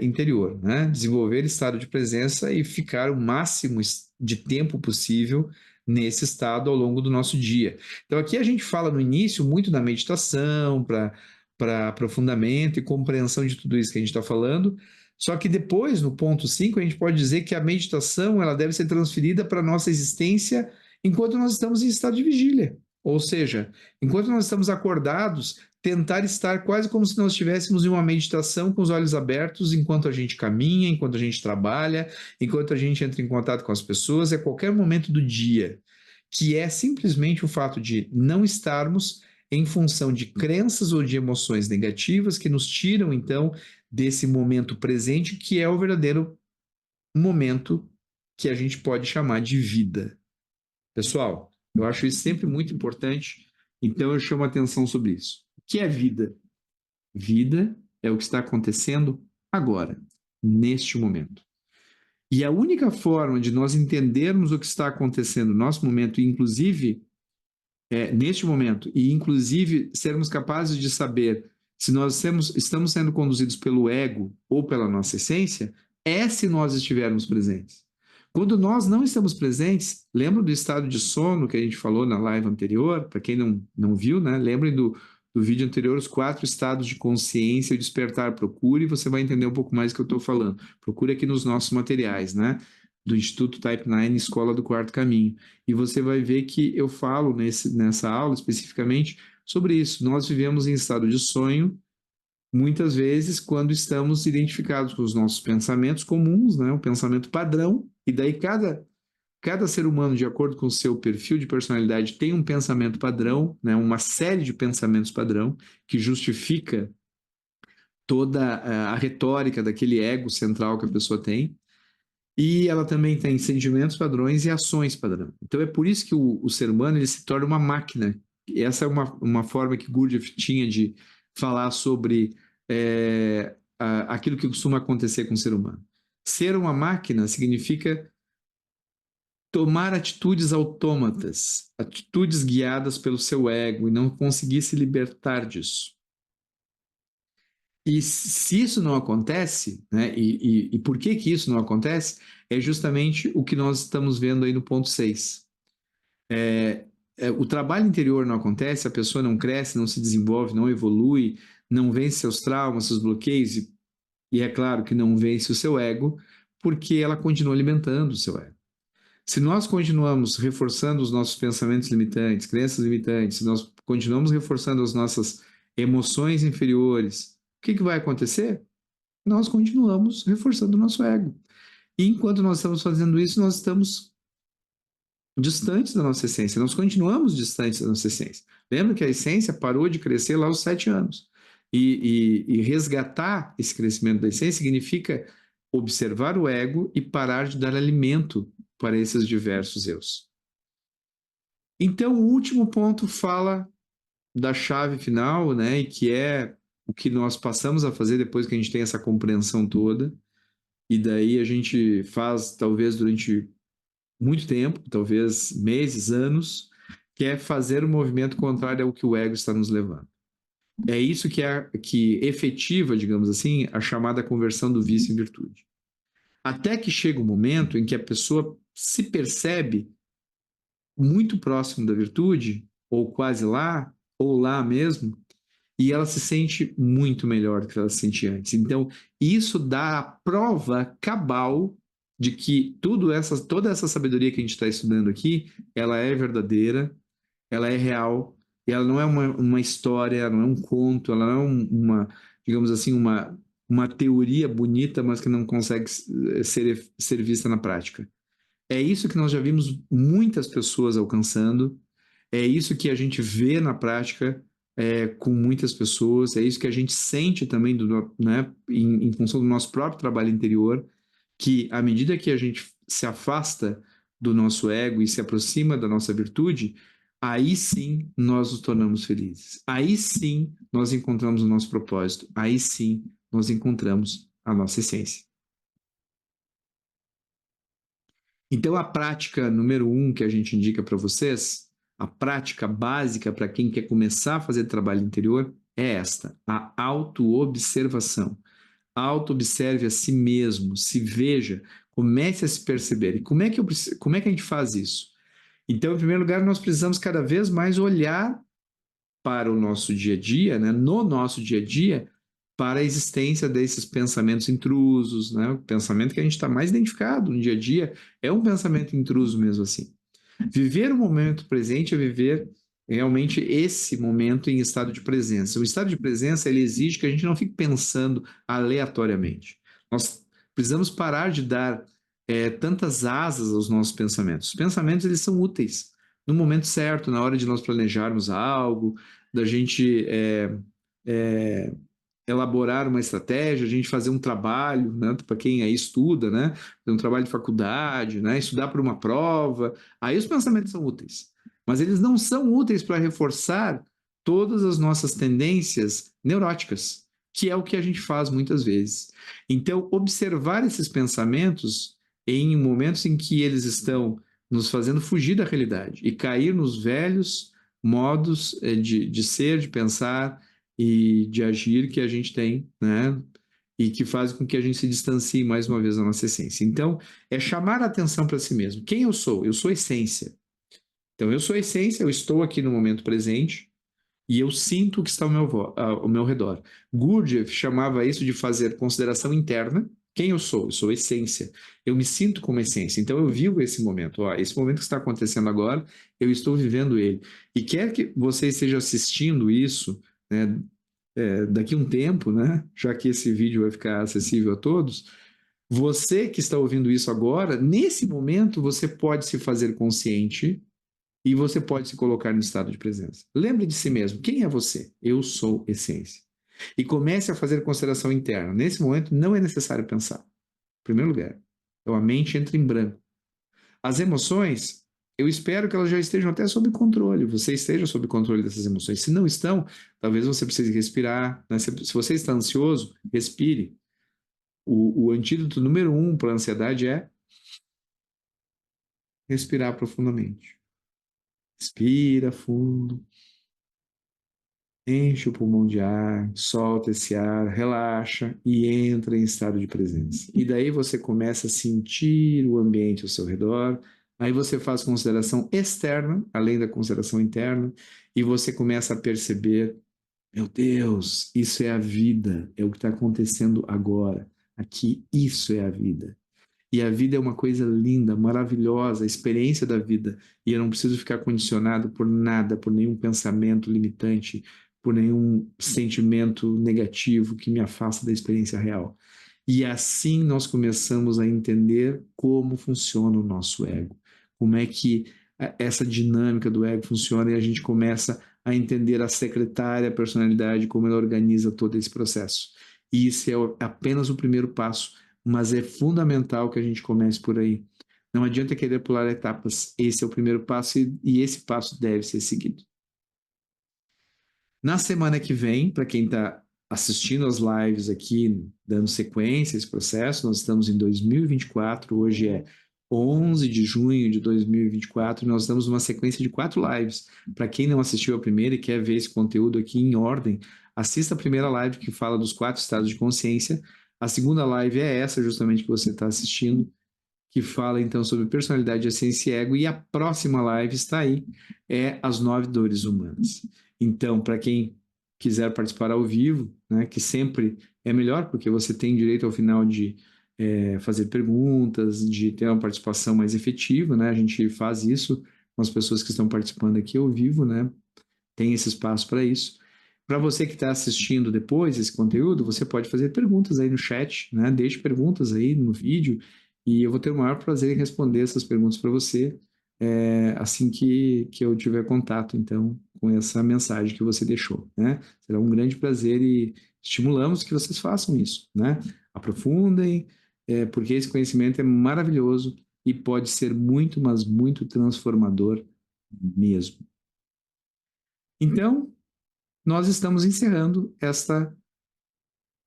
interior, né? Desenvolver estado de presença e ficar o máximo de tempo possível nesse estado ao longo do nosso dia. Então aqui a gente fala no início muito da meditação para aprofundamento e compreensão de tudo isso que a gente está falando. Só que depois, no ponto 5, a gente pode dizer que a meditação ela deve ser transferida para a nossa existência enquanto nós estamos em estado de vigília. Ou seja, enquanto nós estamos acordados, tentar estar quase como se nós estivéssemos em uma meditação com os olhos abertos enquanto a gente caminha, enquanto a gente trabalha, enquanto a gente entra em contato com as pessoas, a qualquer momento do dia, que é simplesmente o fato de não estarmos em função de crenças ou de emoções negativas que nos tiram, então, desse momento presente, que é o verdadeiro momento que a gente pode chamar de vida. Pessoal, eu acho isso sempre muito importante, então eu chamo a atenção sobre isso. O que é vida? Vida é o que está acontecendo agora, neste momento. E a única forma de nós entendermos o que está acontecendo no nosso momento, inclusive neste momento, e inclusive sermos capazes de saber se nós estamos sendo conduzidos pelo ego ou pela nossa essência, é se nós estivermos presentes. Quando nós não estamos presentes, lembra do estado de sono que a gente falou na live anterior? Para quem não viu, né? Lembrem do vídeo anterior, os 4 estados de consciência e despertar. Procure e você vai entender um pouco mais do que eu estou falando. Procure aqui nos nossos materiais, né? Do Instituto Type 9, Escola do Quarto Caminho. E você vai ver que eu falo nessa aula especificamente sobre isso. Nós vivemos em estado de sonho, muitas vezes, quando estamos identificados com os nossos pensamentos comuns, né? O pensamento padrão, e daí cada ser humano, de acordo com o seu perfil de personalidade, tem um pensamento padrão, né? Uma série de pensamentos padrão que justifica toda a retórica daquele ego central que a pessoa tem. E ela também tem sentimentos padrões e ações padrão. Então é por isso que o ser humano ele se torna uma máquina. E essa é uma forma que Gurdjieff tinha de falar sobre aquilo que costuma acontecer com o ser humano. Ser uma máquina significa tomar atitudes autômatas, atitudes guiadas pelo seu ego e não conseguir se libertar disso. E se isso não acontece, né, e por que isso não acontece, é justamente o que nós estamos vendo aí no ponto 6. O trabalho interior não acontece, a pessoa não cresce, não se desenvolve, não evolui, não vence seus traumas, seus bloqueios, e é claro que não vence o seu ego, porque ela continua alimentando o seu ego. Se nós continuamos reforçando os nossos pensamentos limitantes, crenças limitantes, se nós continuamos reforçando as nossas emoções inferiores, o que vai acontecer? Nós continuamos reforçando o nosso ego. E enquanto nós estamos fazendo isso, nós estamos distantes da nossa essência. Nós continuamos distantes da nossa essência. Lembra que a essência parou de crescer lá aos 7 anos. E resgatar esse crescimento da essência significa observar o ego e parar de dar alimento para esses diversos eus. Então, o último ponto fala da chave final, né, e que é o que nós passamos a fazer depois que a gente tem essa compreensão toda, e daí a gente faz, talvez durante muito tempo, talvez meses, anos, que é fazer o movimento contrário ao que o ego está nos levando. É isso que efetiva, digamos assim, a chamada conversão do vício em virtude. Até que chega o momento em que a pessoa se percebe muito próximo da virtude, ou quase lá, ou lá mesmo, e ela se sente muito melhor do que ela se sentia antes. Então, isso dá a prova cabal de que toda essa sabedoria que a gente está estudando aqui, ela é verdadeira, ela é real, E ela não é uma história, não é um conto, ela não é uma, digamos assim, uma teoria bonita, mas que não consegue ser vista na prática. É isso que nós já vimos muitas pessoas alcançando, é isso que a gente vê na prática com muitas pessoas, é isso que a gente sente também né, em função do nosso próprio trabalho interior, que à medida que a gente se afasta do nosso ego e se aproxima da nossa virtude, aí sim nós nos tornamos felizes. Aí sim nós encontramos o nosso propósito. Aí sim nós encontramos a nossa essência. Então, a prática número 1 que a gente indica para vocês, a prática básica para quem quer começar a fazer trabalho interior, é esta: a autoobservação. Auto-observe a si mesmo, se veja, comece a se perceber. E como é que a gente faz isso? Então, em primeiro lugar, nós precisamos cada vez mais olhar para o nosso dia a dia, né? No nosso dia a dia, para a existência desses pensamentos intrusos, né? O pensamento que a gente está mais identificado no dia a dia é um pensamento intruso mesmo assim. Viver o momento presente é viver realmente esse momento em estado de presença. O estado de presença, ele exige que a gente não fique pensando aleatoriamente. Nós precisamos parar de dar tantas asas aos nossos pensamentos. Os pensamentos, eles são úteis no momento certo, na hora de nós planejarmos algo, da gente é, elaborar uma estratégia, a gente fazer um trabalho, né, para quem aí estuda, né, fazer um trabalho de faculdade, né, estudar para uma prova, aí os pensamentos são úteis. Mas eles não são úteis para reforçar todas as nossas tendências neuróticas, que é o que a gente faz muitas vezes. Então, observar esses pensamentos em momentos em que eles estão nos fazendo fugir da realidade e cair nos velhos modos de ser, de pensar, e de agir que a gente tem, né? E que faz com que a gente se distancie mais uma vez da nossa essência. Então, é chamar a atenção para si mesmo. Quem eu sou? Eu sou essência. Então, eu sou essência, eu estou aqui no momento presente e eu sinto o que está ao meu redor. Gurdjieff chamava isso de fazer consideração interna. Quem eu sou? Eu sou essência. Eu me sinto como essência. Então, eu vivo esse momento. Ó, esse momento que está acontecendo agora, eu estou vivendo ele. E quer que você esteja assistindo isso, né, daqui a um tempo, né, já que esse vídeo vai ficar acessível a todos, você que está ouvindo isso agora, nesse momento você pode se fazer consciente e você pode se colocar no estado de presença. Lembre de si mesmo. Quem é você? Eu sou essência. E comece a fazer consideração interna. Nesse momento não é necessário pensar. Em primeiro lugar, então a mente entra em branco. As emoções, eu espero que elas já estejam até sob controle, você esteja sob controle dessas emoções. Se não estão, talvez você precise respirar, né? Se você está ansioso, respire. O antídoto número 1 para a ansiedade é respirar profundamente. Respira fundo, enche o pulmão de ar, solta esse ar, relaxa e entra em estado de presença. E daí você começa a sentir o ambiente ao seu redor. Aí você faz consideração externa, além da consideração interna, e você começa a perceber: meu Deus, isso é a vida, é o que está acontecendo agora. Aqui, isso é a vida. E a vida é uma coisa linda, maravilhosa, a experiência da vida. E eu não preciso ficar condicionado por nada, por nenhum pensamento limitante, por nenhum sentimento negativo que me afasta da experiência real. E assim nós começamos a entender como funciona o nosso ego, como é que essa dinâmica do ego funciona, e a gente começa a entender a secretária, a personalidade, como ela organiza todo esse processo. E isso é apenas o primeiro passo, mas é fundamental que a gente comece por aí. Não adianta querer pular etapas. Esse é o primeiro passo e esse passo deve ser seguido. Na semana que vem, para quem está assistindo as lives aqui, dando sequência a esse processo, nós estamos em 2024, hoje é 11 de junho de 2024, e nós estamos numa sequência de 4 lives. Para quem não assistiu a primeira e quer ver esse conteúdo aqui em ordem, assista a primeira live que fala dos 4 estados de consciência. A segunda live é essa justamente que você está assistindo, que fala então sobre personalidade, essência e ego, e a próxima live está aí, é as 9 dores humanas. Então, para quem quiser participar ao vivo, né, que sempre é melhor, porque você tem direito ao final de fazer perguntas, de ter uma participação mais efetiva, né? A gente faz isso com as pessoas que estão participando aqui ao vivo, né? tem esse espaço para isso. Para você que está assistindo depois esse conteúdo, você pode fazer perguntas aí no chat, né? Deixe perguntas aí no vídeo e eu vou ter o maior prazer em responder essas perguntas para você assim que eu tiver contato, então, com essa mensagem que você deixou, né? Será um grande prazer e estimulamos que vocês façam isso, né? Aprofundem, porque esse conhecimento é maravilhoso e pode ser muito, mas muito transformador mesmo. Então, nós estamos encerrando esta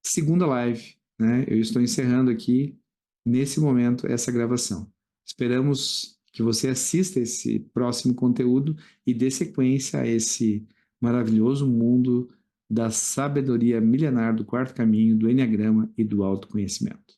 segunda live, né? Eu estou encerrando aqui, nesse momento, essa gravação. Esperamos que você assista esse próximo conteúdo e dê sequência a esse maravilhoso mundo da sabedoria milenar do quarto caminho, do Eneagrama e do autoconhecimento.